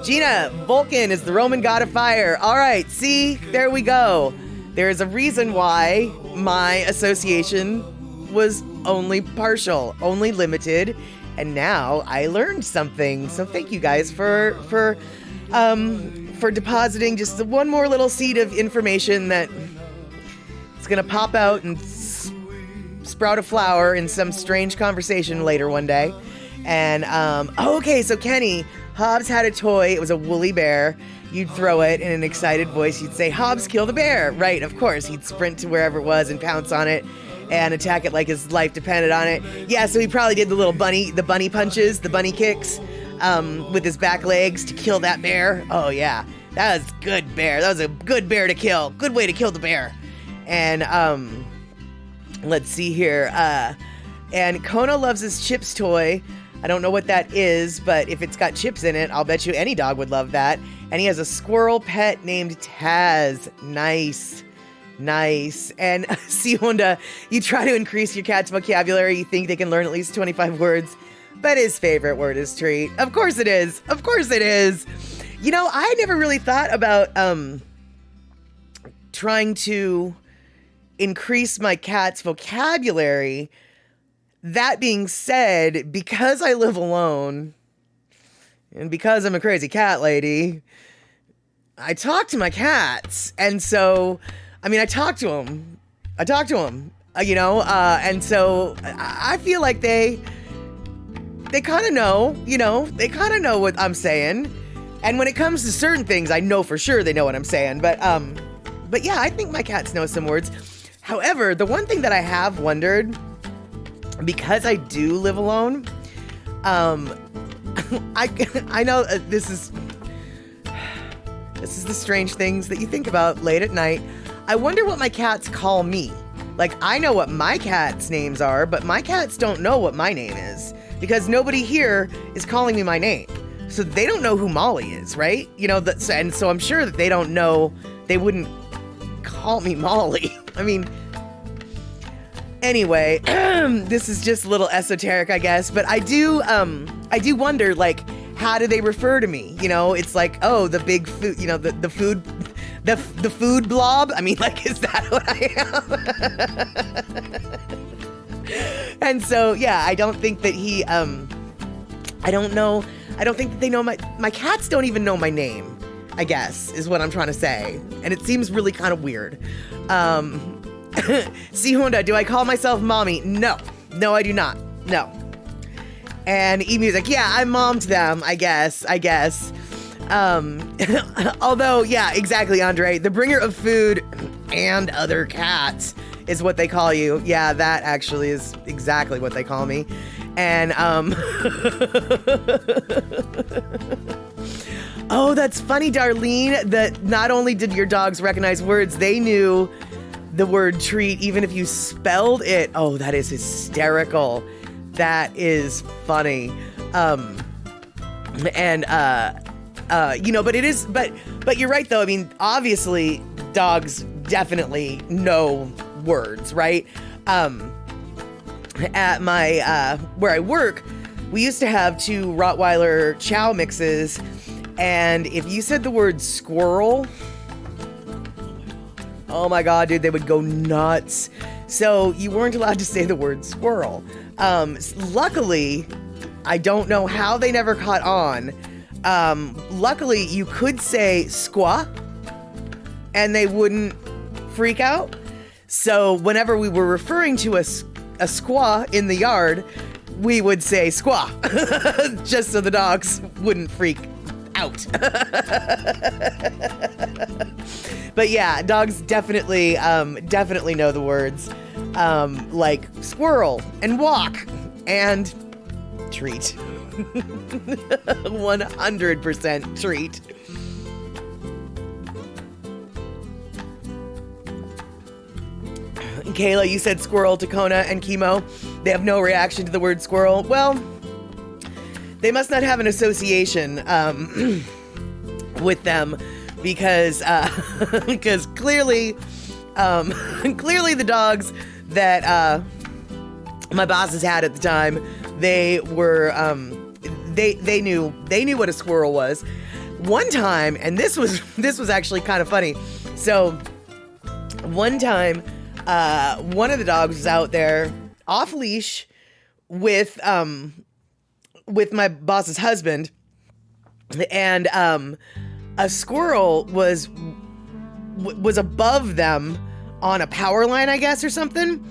Gina, Vulcan is the Roman god of fire. All right, see, there we go. There is a reason why my association was only partial, only limited, and now I learned something. So thank you guys for depositing just one more little seed of information that it's gonna pop out and sprout a flower in some strange conversation later one day. And okay, so Kenny, Hobbs had a toy. It was a woolly bear. You'd throw it in an excited voice. You'd say, "Hobbs, kill the bear!" Right? Of course. He'd sprint to wherever it was and pounce on it and attack it like his life depended on it. Yeah, so he probably did the bunny punches, the bunny kicks, with his back legs to kill that bear. Oh yeah, that was good bear. That was a good bear to kill. Good way to kill the bear. And let's see here. And Kona loves his Chips toy. I don't know what that is, but if it's got chips in it, I'll bet you any dog would love that. And he has a squirrel pet named Taz. Nice. And see, Honda, you try to increase your cat's vocabulary. You think they can learn at least 25 words, but his favorite word is treat. Of course it is. You know, I never really thought about trying to increase my cat's vocabulary. That being said, because I live alone and because I'm a crazy cat lady, I talk to my cats. And so, I mean, I talk to them, you know, and so I feel like they kind of know, they kind of know what I'm saying. And when it comes to certain things, I know for sure they know what I'm saying. But yeah, I think my cats know some words. However, the one thing that I have wondered, because I do live alone, I know this is the strange things that you think about late at night. I wonder what my cats call me. Like, I know what my cats' names are, but my cats don't know what my name is because nobody here is calling me my name. So they don't know who Molly is, right? You know, and so I'm sure that they don't know, they wouldn't call me Molly. I mean, anyway, this is just a little esoteric, I guess, but I do wonder, like, how do they refer to me? You know, it's like, oh, the big food, you know, the food blob. I mean, like, is that what I am? And so, yeah, I don't think that he, I don't think that they know my cats don't even know my name, I guess, is what I'm trying to say. And it seems really kind of weird. See, Honda, do I call myself mommy? No, I do not. No. And E-Music, yeah, I mommed them, I guess. Although, yeah, exactly, Andre. The bringer of food and other cats is what they call you. Yeah, that actually is exactly what they call me. And, oh, that's funny, Darlene, that not only did your dogs recognize words, they knew the word treat, even if you spelled it. Oh, that is hysterical. That is funny. You know, but you're right though. I mean, obviously dogs definitely know words, right? At my, where I work, we used to have 2 Rottweiler chow mixes. And if you said the word squirrel, oh my God, dude, they would go nuts. So you weren't allowed to say the word squirrel. Luckily, I don't know how they never caught on. Luckily, you could say squaw and they wouldn't freak out. So whenever we were referring to a squaw in the yard, we would say squaw, just so the dogs wouldn't freak out. But yeah, dogs definitely know the words, like squirrel and walk and treat. 100% treat. Kayla, you said squirrel, Tacona, and chemo. They have no reaction to the word squirrel. Well, they must not have an association with them because clearly the dogs that my bosses had at the time, they were they knew what a squirrel was. One time, and this was actually kind of funny. So one time, one of the dogs was out there off leash with my boss's husband, and a squirrel was above them on a power line, I guess, or something.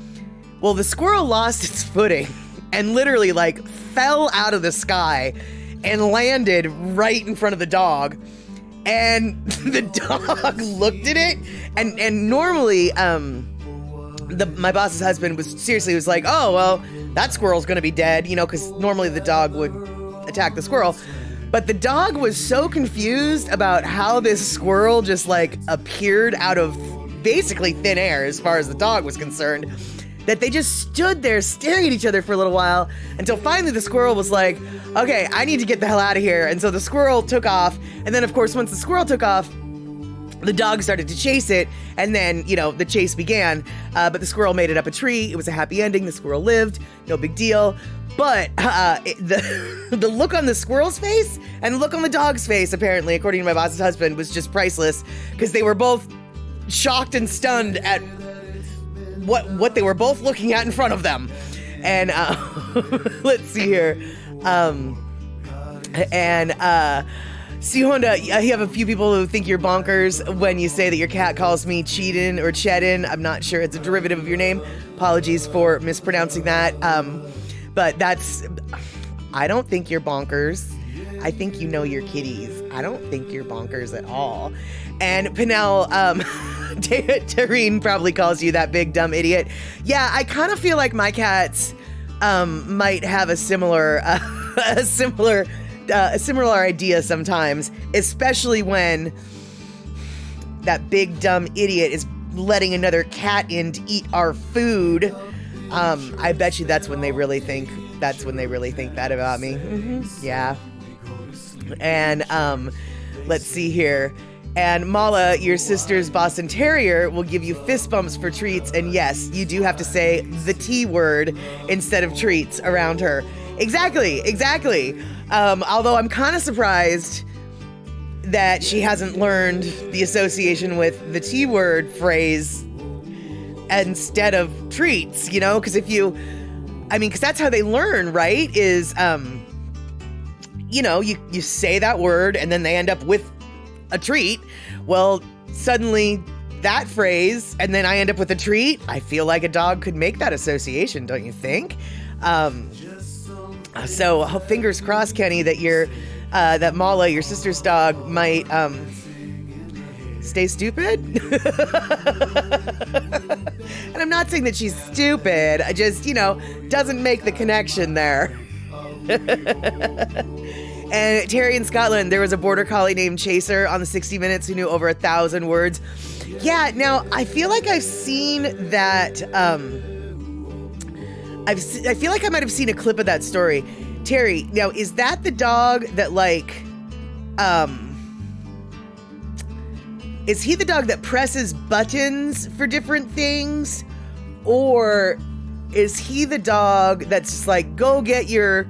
Well, the squirrel lost its footing and literally like fell out of the sky and landed right in front of the dog. And the dog looked at it, and normally my boss's husband was like, oh, well, that squirrel's gonna be dead, because normally the dog would attack the squirrel. But the dog was so confused about how this squirrel just like appeared out of basically thin air as far as the dog was concerned, that they just stood there staring at each other for a little while until finally the squirrel was like, okay, I need to get the hell out of here. And so the squirrel took off. And then, of course, once the squirrel took off, the dog started to chase it. And then, the chase began. But the squirrel made it up a tree. It was a happy ending. The squirrel lived. No big deal. But the look on the squirrel's face and the look on the dog's face, apparently, according to my boss's husband, was just priceless, because they were both shocked and stunned at what they were both looking at in front of them. And let's see here. See, Honda, you have a few people who think you're bonkers when you say that your cat calls me Cheatin or Cheddin. I'm not sure. It's a derivative of your name. Apologies for mispronouncing that. But I don't think you're bonkers. I think you know your kitties. I don't think you're bonkers at all. And Pinnell, Tareen probably calls you that big dumb idiot. Yeah, I kind of feel like my cats might have a similar idea sometimes, especially when that big dumb idiot is letting another cat in to eat our food. I bet you that's when they really think that about me. Mm-hmm. Yeah. And let's see here. And Mala, your sister's Boston Terrier, will give you fist bumps for treats. And yes, you do have to say the T word instead of treats around her. Exactly. Although I'm kind of surprised that she hasn't learned the association with the T word phrase instead of treats, because because that's how they learn, right? Is, you say that word and then they end up with a treat. Well, suddenly that phrase, and then I end up with a treat. I feel like a dog could make that association, don't you think? So fingers crossed, Kenny, that that Mala, your sister's dog, might stay stupid. And I'm not saying that she's stupid. I just, doesn't make the connection there. And Terry in Scotland, there was a border collie named Chaser on the 60 Minutes who knew over 1,000 words. Yeah, now I feel like I've seen that. I feel like I might have seen a clip of that story. Terry, now is that the dog that is he the dog that presses buttons for different things? Or is he the dog that's just like, go get your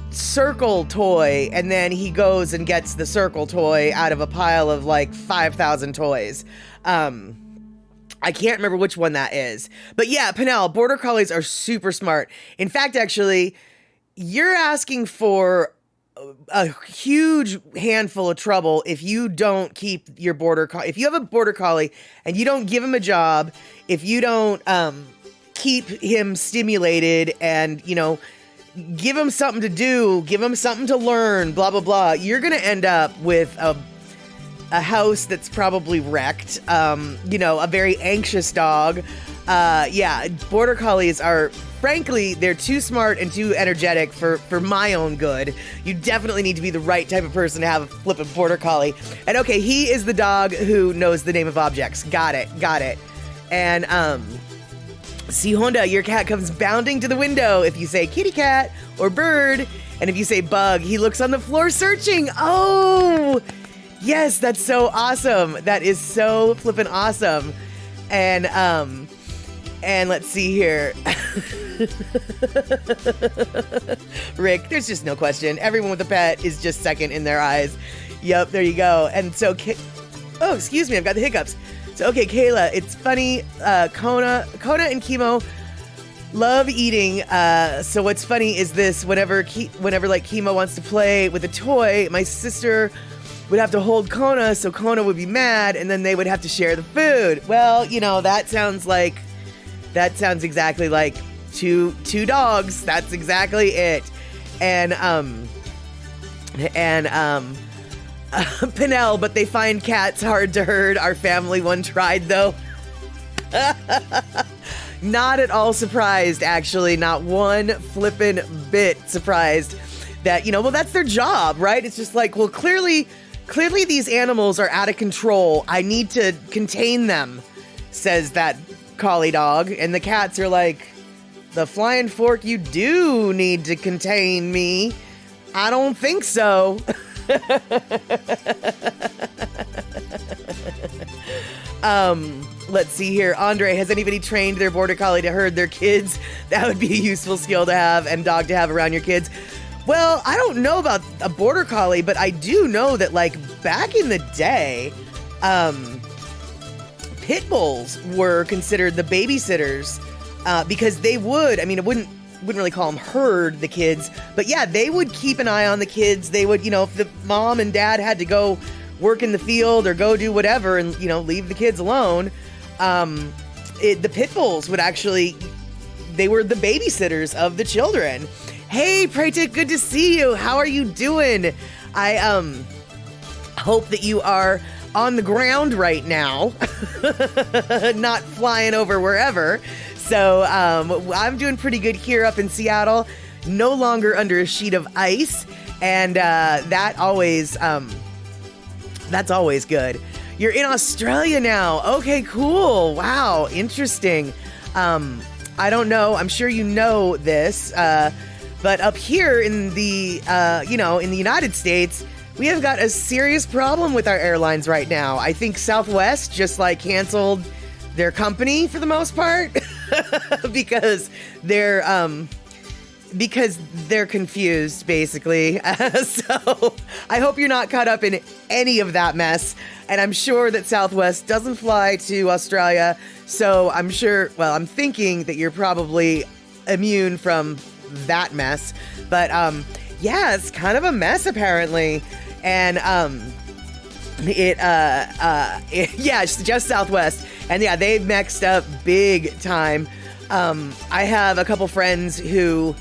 circle toy, and then he goes and gets the circle toy out of a pile of like 5,000 toys? I can't remember which one that is. But yeah, Pinnell, border collies are super smart. In fact, actually, you're asking for a huge handful of trouble if you don't keep your border collie. If you have a border collie and you don't give him a job, if you don't keep him stimulated and, give him something to do, give him something to learn, blah, blah, blah, you're going to end up with a house that's probably wrecked, a very anxious dog, Yeah, border collies are, frankly, they're too smart and too energetic for my own good. You definitely need to be the right type of person to have a flippin' border collie. And okay, he is the dog who knows the name of objects. Got it. And, see, Honda, your cat comes bounding to the window if you say kitty cat or bird. And if you say bug, he looks on the floor searching. Oh, yes, that's so awesome. That is so flippin' awesome. And let's see here. Rick, there's just no question. Everyone with a pet is just second in their eyes. Yep, there you go. And so, oh, excuse me, I've got the hiccups. So, okay, Kayla, it's funny. Kona and Chemo love eating. So what's funny is this: whenever like Chemo wants to play with a toy, my sister would have to hold Kona, so Kona would be mad, and then they would have to share the food. Well, that sounds exactly like two dogs. That's exactly it. And Pinnell, but they find cats hard to herd. Our family one tried though. Not at all surprised, actually. Not one flippin' bit surprised that, well, that's their job, right? It's just like, well, clearly these animals are out of control. I need to contain them, says that collie dog. And the cats are like, the flying fork, you do need to contain me. I don't think so. Let's see here. Andre, has anybody trained their border collie to herd their kids? That would be a useful skill to have and dog to have around your kids. Well, I don't know about a border collie, but I do know that, like, back in the day, pit bulls were considered the babysitters, because they would, I wouldn't really call them herd the kids, but yeah, they would keep an eye on the kids. They would, if the mom and dad had to go work in the field or go do whatever and, leave the kids alone, the pit bulls would actually, they were the babysitters of the children. Hey, Praytik, good to see you. How are you doing? I hope that you are on the ground right now, not flying over wherever. So I'm doing pretty good here up in Seattle, no longer under a sheet of ice, and that's always good. You're in Australia now. Okay, cool. Wow, interesting. I don't know. I'm sure you know this. But up here in the, in the United States, we have got a serious problem with our airlines right now. I think Southwest just canceled their company for the most part because they're confused, basically. So I hope you're not caught up in any of that mess. And I'm sure that Southwest doesn't fly to Australia. So I'm thinking that you're probably immune from that mess, but yeah, it's kind of a mess apparently, and it's just Southwest, and yeah, they've mixed up big time. I have a couple friends who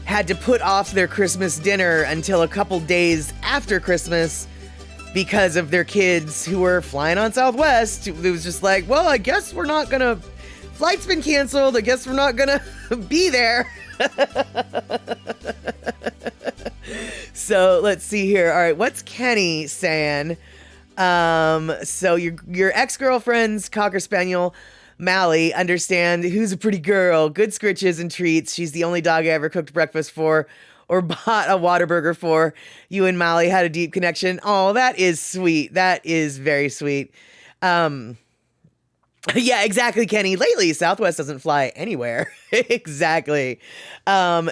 had to put off their Christmas dinner until a couple days after Christmas because of their kids who were flying on Southwest. It was just like, well, I guess we're not gonna, flight's been canceled, I guess we're not gonna be there. So let's see here. All right, what's Kenny saying? So your ex-girlfriend's Cocker Spaniel, Mally, understand who's a pretty girl, good scritches and treats. She's the only dog I ever cooked breakfast for or bought a Whataburger for. You and Mally had a deep connection. Oh, that is sweet. That is very sweet. Yeah, exactly, Kenny. Lately, Southwest doesn't fly anywhere. Exactly. Yeah,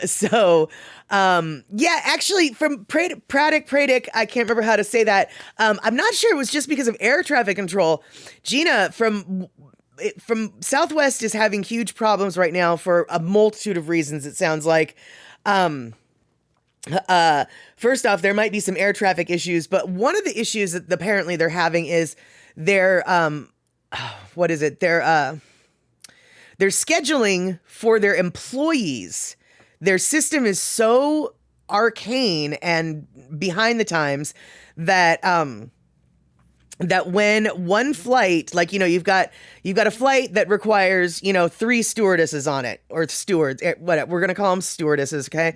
actually, from Pradik, I can't remember how to say that. I'm not sure it was just because of air traffic control. Gina from Southwest is having huge problems right now for a multitude of reasons, it sounds like. First off, there might be some air traffic issues, but one of the issues that apparently they're having is their They're scheduling for their employees. Their system is so arcane and behind the times that that when one flight, like, you've got a flight that requires, 3 stewardesses on it, or stewards, whatever, we're going to call them stewardesses. Okay.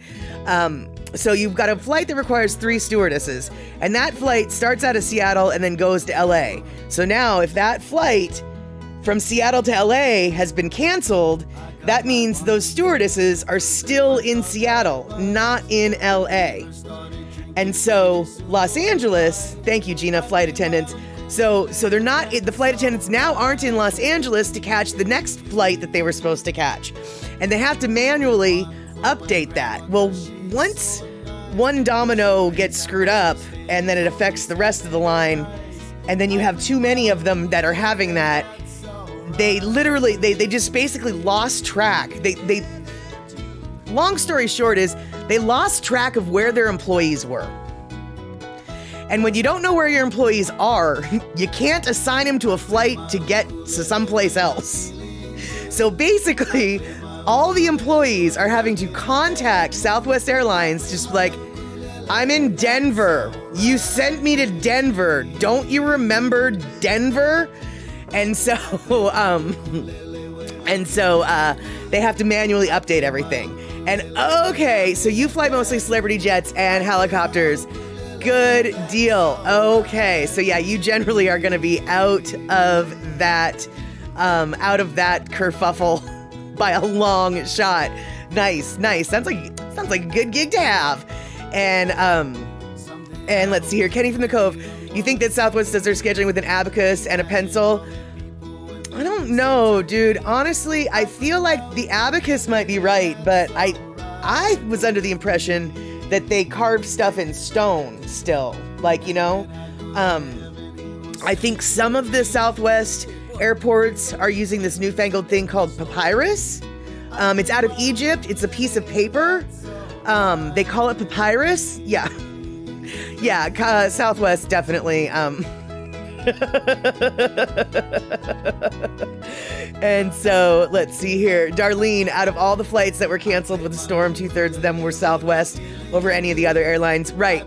So you've got a flight that requires 3 stewardesses, and that flight starts out of Seattle and then goes to LA. So now if that flight from Seattle to LA has been canceled, that means those stewardesses are still in Seattle, not in LA. And so Los Angeles, thank you, Gina, flight attendants. So they're not, the flight attendants now aren't in Los Angeles to catch the next flight that they were supposed to catch. And they have to manually update that. Well, once one domino gets screwed up and then it affects the rest of the line, and then you have too many of them that are having that, they literally, they just basically lost track. They long story short is they lost track of where their employees were. And when you don't know where your employees are, you can't assign them to a flight to get to someplace else. So basically, all the employees are having to contact Southwest Airlines, just like, I'm in Denver. You sent me to Denver. Don't you remember Denver? And so, they have to manually update everything. And okay, so you fly mostly celebrity jets and helicopters. Good deal. Okay, so yeah, you generally are going to be out of that kerfuffle by a long shot. Nice. Sounds like a good gig to have. And let's see here, Kenny from the Cove. You think that Southwest does their scheduling with an abacus and a pencil? I don't know, dude. Honestly, I feel like the abacus might be right, but I was under the impression that they carve stuff in stone still. Like, I think some of the Southwest airports are using this newfangled thing called papyrus. It's out of Egypt. It's a piece of paper. They call it papyrus. Yeah. Southwest definitely. And so let's see here. Darlene, out of all the flights that were canceled with the storm, 2/3 of them were Southwest over any of the other airlines. Right,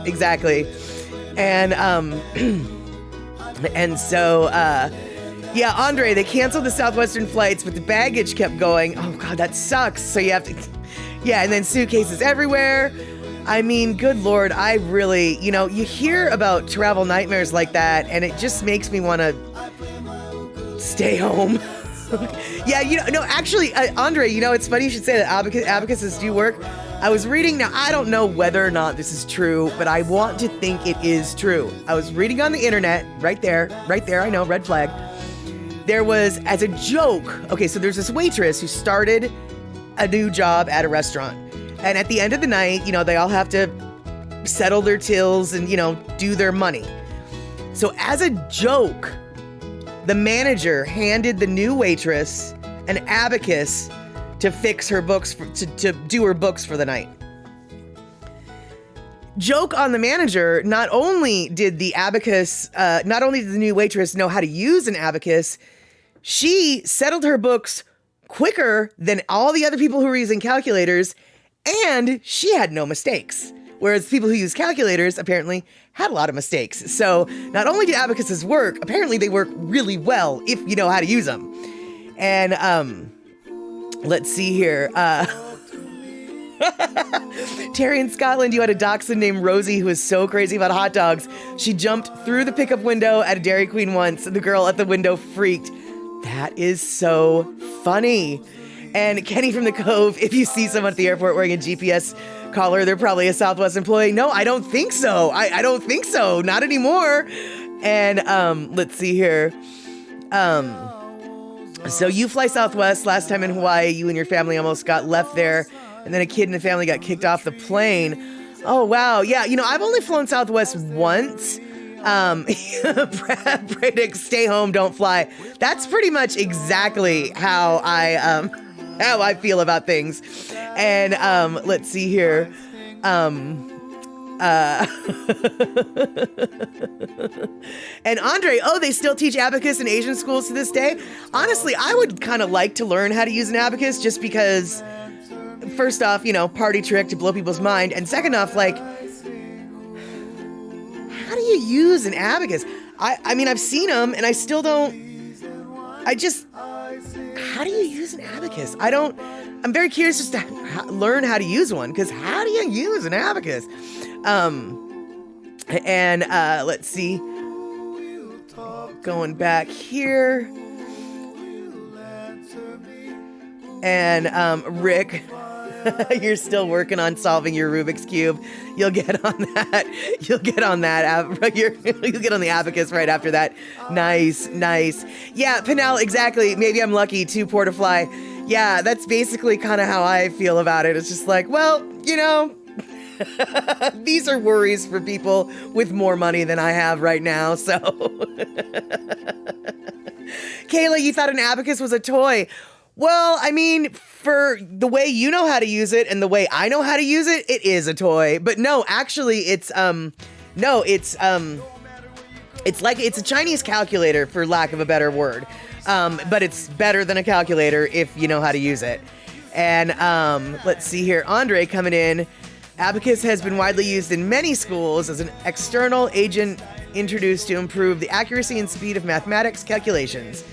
exactly. And so Andre, they canceled the Southwestern flights, but the baggage kept going. Oh God, that sucks. So you have to, and then suitcases everywhere. I mean, good Lord, I really, you hear about travel nightmares like that, and it just makes me want to stay home. Actually, Andre, it's funny you should say that abacuses do work. I was reading, now I don't know whether or not this is true, but I want to think it is true. I was reading on the internet, right there, I know, red flag. There was, as a joke, okay, so there's this waitress who started a new job at a restaurant. And at the end of the night, they all have to settle their tills and, do their money. So as a joke, the manager handed the new waitress an abacus to fix her books, to do her books for the night. Joke on the manager, not only did the new waitress know how to use an abacus, she settled her books quicker than all the other people who were using calculators, and she had no mistakes. Whereas people who use calculators apparently had a lot of mistakes. So not only do abacuses work, apparently they work really well if you know how to use them. And let's see here. Terry in Scotland, you had a dachshund named Rosie who was so crazy about hot dogs. She jumped through the pickup window at a Dairy Queen once. The girl at the window freaked. That is so funny. And Kenny from the Cove, if you see someone at the airport wearing a GPS collar, they're probably a Southwest employee. No, I don't think so. I don't think so. Not anymore. And let's see here. So you fly Southwest. Last time in Hawaii, you and your family almost got left there. And then a kid in the family got kicked off the plane. Oh, wow. Yeah, I've only flown Southwest once. Predict, stay home, don't fly. That's pretty much exactly how I feel about things. And let's see here. And Andre, they still teach abacus in Asian schools to this day. Honestly, I would kind of like to learn how to use an abacus just because, first off, party trick to blow people's mind. And second off, like, how do you use an abacus? I mean, I've seen them and I still don't, how do you use an abacus? I'm very curious just to learn how to use one, because how do you use an abacus? Let's see. Going back here. And Rick, you're still working on solving your Rubik's Cube. You'll get on that. You'll get on that. You'll get on the abacus right after that. Nice. Yeah, Pinnell, exactly. Maybe I'm lucky too, Portafly. Yeah, that's basically kind of how I feel about it. It's just like, well, these are worries for people with more money than I have right now, so. Kayla, you thought an abacus was a toy. Well, I mean, for the way you know how to use it and the way I know how to use it, it is a toy. But no, actually, it's a Chinese calculator, for lack of a better word. But it's better than a calculator if you know how to use it. And let's see here, Andre coming in. Abacus has been widely used in many schools as an external agent introduced to improve the accuracy and speed of mathematics calculations.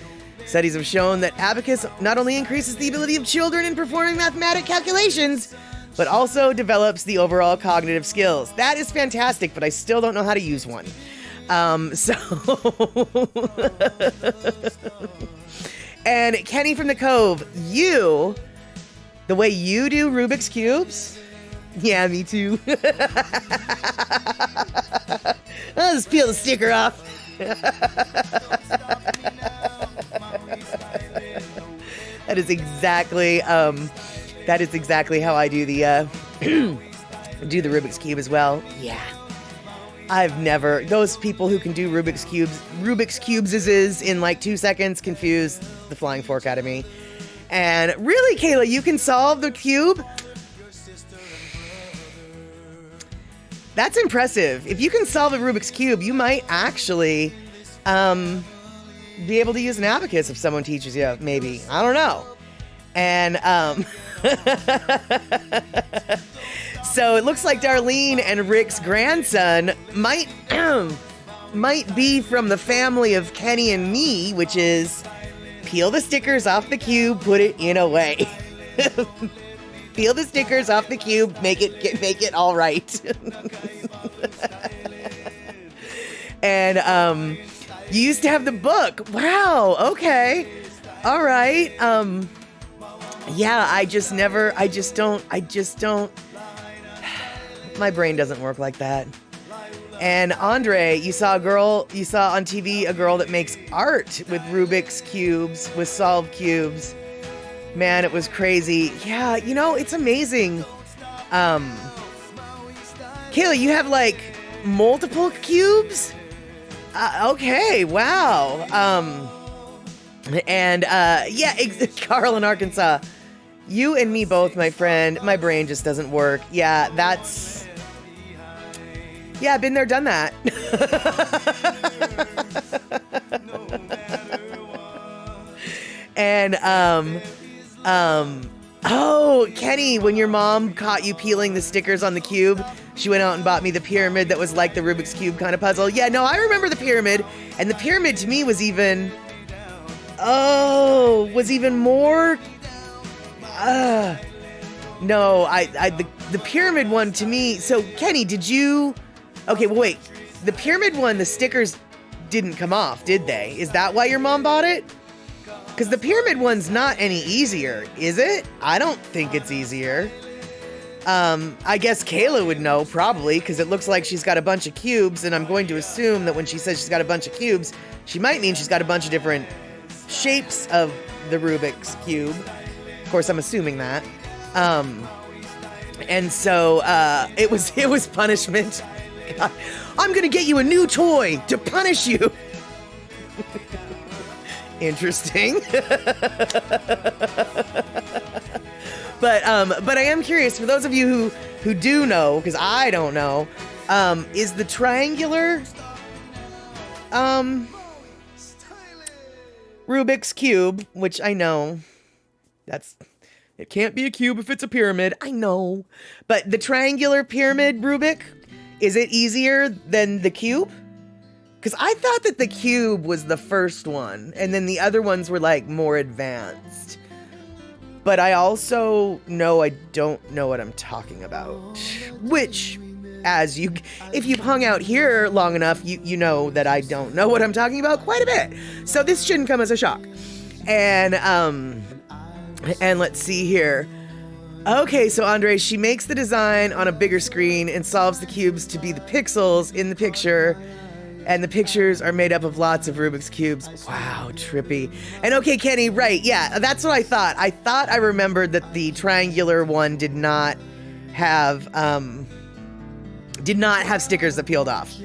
Studies have shown that abacus not only increases the ability of children in performing mathematic calculations, but also develops the overall cognitive skills. That is fantastic, but I still don't know how to use one. And Kenny from the Cove, the way you do Rubik's Cubes, yeah, me too. I'll just peel the sticker off. That is exactly how I do the do the Rubik's Cube as well. Yeah. Those people who can do Rubik's Cubes is in like 2 seconds confuse the flying fork out of me. And really, Kayla, you can solve the cube? That's impressive. If you can solve a Rubik's Cube, you might actually be able to use an abacus if someone teaches you, maybe. I don't know. And so it looks like Darlene and Rick's grandson might be from the family of Kenny and me, which is peel the stickers off the cube, put it in a way. Peel the stickers off the cube, make it all right. And you used to have the book. Wow. Okay. All right. Yeah, I just don't. My brain doesn't work like that. And Andre, you saw on TV a girl that makes art with Rubik's cubes, with solved cubes. Man, it was crazy. Yeah, it's amazing. Kayla, you have like multiple cubes? Okay, wow. Carl in Arkansas, you and me both, my friend. My brain just doesn't work. Yeah, I've been there, done that. And, Kenny, when your mom caught you peeling the stickers on the cube, she went out and bought me the pyramid that was like the Rubik's Cube kind of puzzle. Yeah, no, I remember the pyramid. And the pyramid to me was even more. No, the pyramid one to me. So Kenny, okay, well, wait, the pyramid one, the stickers didn't come off, did they? Is that why your mom bought it? Because the pyramid one's not any easier, is it? I don't think it's easier. I guess Kayla would know, probably, because it looks like she's got a bunch of cubes, and I'm going to assume that when she says she's got a bunch of cubes, she might mean she's got a bunch of different shapes of the Rubik's Cube. Of course, I'm assuming that. And so it was punishment. God, I'm gonna get you a new toy to punish you. Interesting. But I am curious, for those of you who do know, because I don't know, is the triangular Rubik's Cube, which I know it can't be a cube if it's a pyramid, I know, but the triangular pyramid Rubik, is it easier than the cube? Because I thought that the cube was the first one, and then the other ones were like more advanced. But I also know I don't know what I'm talking about. Which, if you've hung out here long enough, you know that I don't know what I'm talking about quite a bit. So this shouldn't come as a shock. And let's see here. Okay, so Andre, she makes the design on a bigger screen and solves the cubes to be the pixels in the picture. And the pictures are made up of lots of Rubik's Cubes. Wow, trippy. And okay, Kenny, right, yeah, that's what I thought. I thought I remembered that the triangular one did not have stickers that peeled off.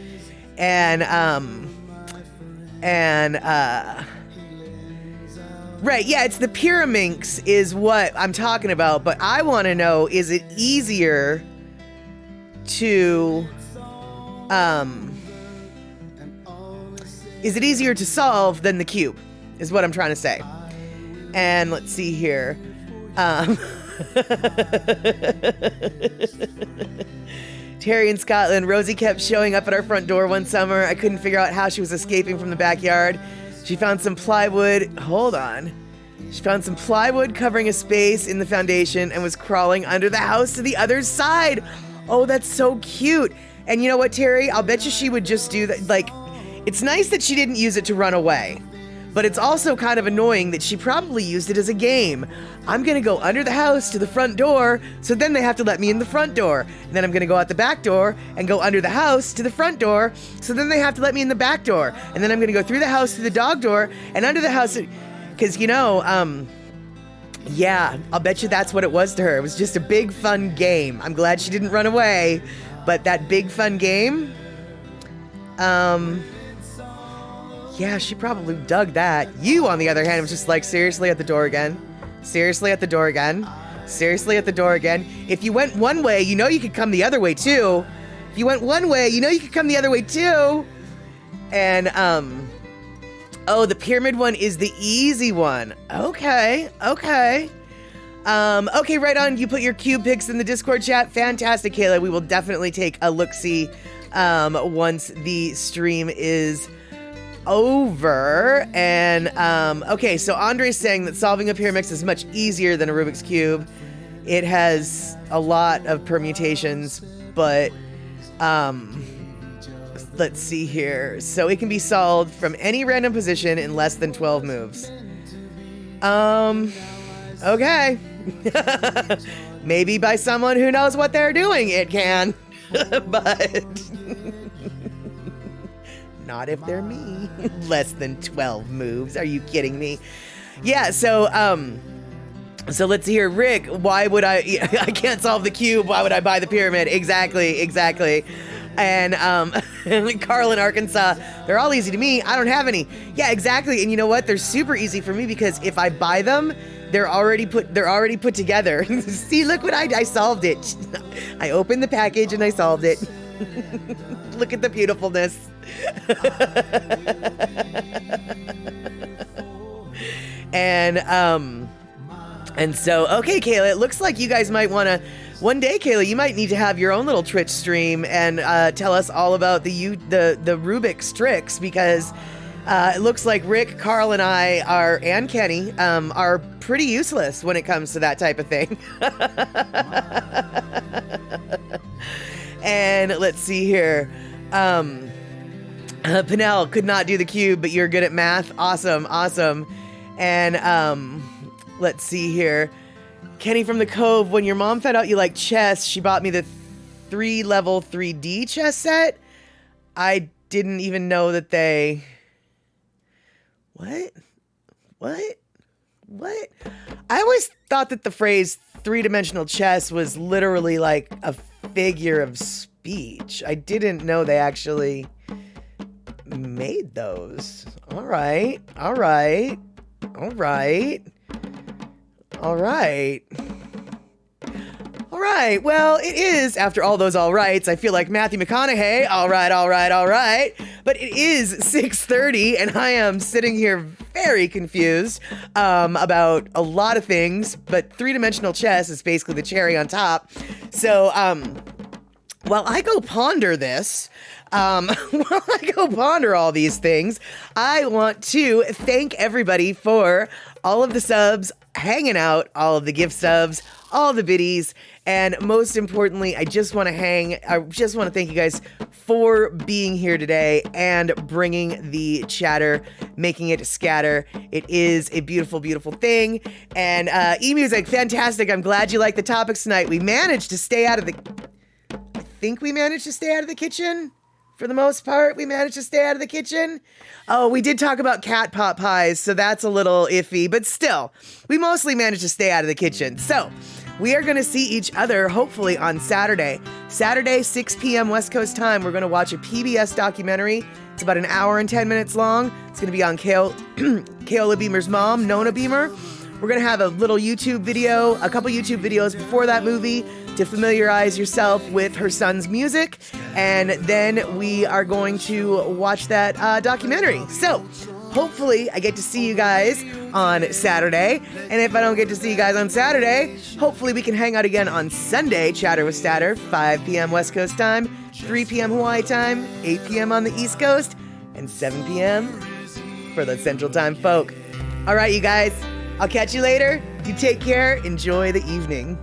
Right, yeah, it's the Pyraminx is what I'm talking about, but I want to know, is it easier to solve than the cube, is what I'm trying to say. And let's see here. Terry in Scotland, Rosie kept showing up at our front door one summer. I couldn't figure out how she was escaping from the backyard. She found some plywood. Hold on. She found some plywood covering a space in the foundation and was crawling under the house to the other side. Oh, that's so cute. And you know what, Terry? I'll bet you she would just do that. Like, it's nice that she didn't use it to run away, but it's also kind of annoying that she probably used it as a game. I'm gonna go under the house to the front door, so then they have to let me in the front door. And then I'm gonna go out the back door and go under the house to the front door, so then they have to let me in the back door. And then I'm gonna go through the house to the dog door and under the house, because yeah, I'll bet you that's what it was to her. It was just a big fun game. I'm glad she didn't run away, but that big fun game, yeah, she probably dug that. You, on the other hand, was just like, seriously, at the door again? Seriously, at the door again? Seriously, at the door again? If you went one way, you know you could come the other way, too. If you went one way, you know you could come the other way, too. And, oh, the pyramid one is the easy one. Okay. Okay, right on. You put your cube pics in the Discord chat. Fantastic, Kayla. We will definitely take a look-see, once the stream is over. And okay, so Andre's saying that solving a Pyraminx is much easier than a Rubik's Cube. It has a lot of permutations, but let's see here. So it can be solved from any random position in less than 12 moves. Okay. Maybe by someone who knows what they're doing, it can. But not if they're me. Less than 12 moves. Are you kidding me? Yeah, so let's see here. Rick, why would I can't solve the cube. Why would I buy the pyramid? Exactly. And Carl in Arkansas, they're all easy to me. I don't have any. Yeah, exactly. And you know what? They're super easy for me because if I buy them, they're already put together. See, look what I solved it. I opened the package and I solved it. Look at the beautifulness. And so, okay, Kayla, it looks like you guys might want to, one day, Kayla, you might need to have your own little Twitch stream and tell us all about the Rubik's tricks, because it looks like Rick, Carl, and I and Kenny are pretty useless when it comes to that type of thing. And let's see here. Pinnell could not do the cube, but you're good at math. Awesome. And let's see here. Kenny from the Cove, when your mom found out you like chess, she bought me the 3-level 3D chess set. I didn't even know that they... What? I always thought that the phrase three-dimensional chess was literally like a figure of speech. I didn't know they actually made those. All right. Well, it is, after all those all rights, I feel like Matthew McConaughey. All right. But it is 6:30 and I am sitting here very confused about a lot of things, but three-dimensional chess is basically the cherry on top. So, while I go ponder this, while I go ponder all these things, I want to thank everybody for all of the subs, hanging out, all of the gift subs, all the biddies, and most importantly, I just want to thank you guys for being here today and bringing the chatter, making it scatter. It is a beautiful, beautiful thing. And eMusic, fantastic. I'm glad you like the topics tonight. We managed to stay out of the kitchen. For the most part, we managed to stay out of the kitchen. Oh, we did talk about cat pot pies, so that's a little iffy, but still, we mostly managed to stay out of the kitchen. So, we are going to see each other, hopefully, on Saturday. Saturday, 6 p.m. West Coast time, we're going to watch a PBS documentary. It's about an hour and 10 minutes long. It's going to be on Keola Beamer's mom, Nona Beamer. We're going to have a little YouTube video, a couple YouTube videos before that movie to familiarize yourself with her son's music. And then we are going to watch that documentary. So hopefully I get to see you guys on Saturday. And if I don't get to see you guys on Saturday, hopefully we can hang out again on Sunday, Chatter with Statter, 5 p.m. West Coast time, 3 p.m. Hawaii time, 8 p.m. on the East Coast, and 7 p.m. for the Central Time folk. All right, you guys. I'll catch you later. You take care. Enjoy the evening.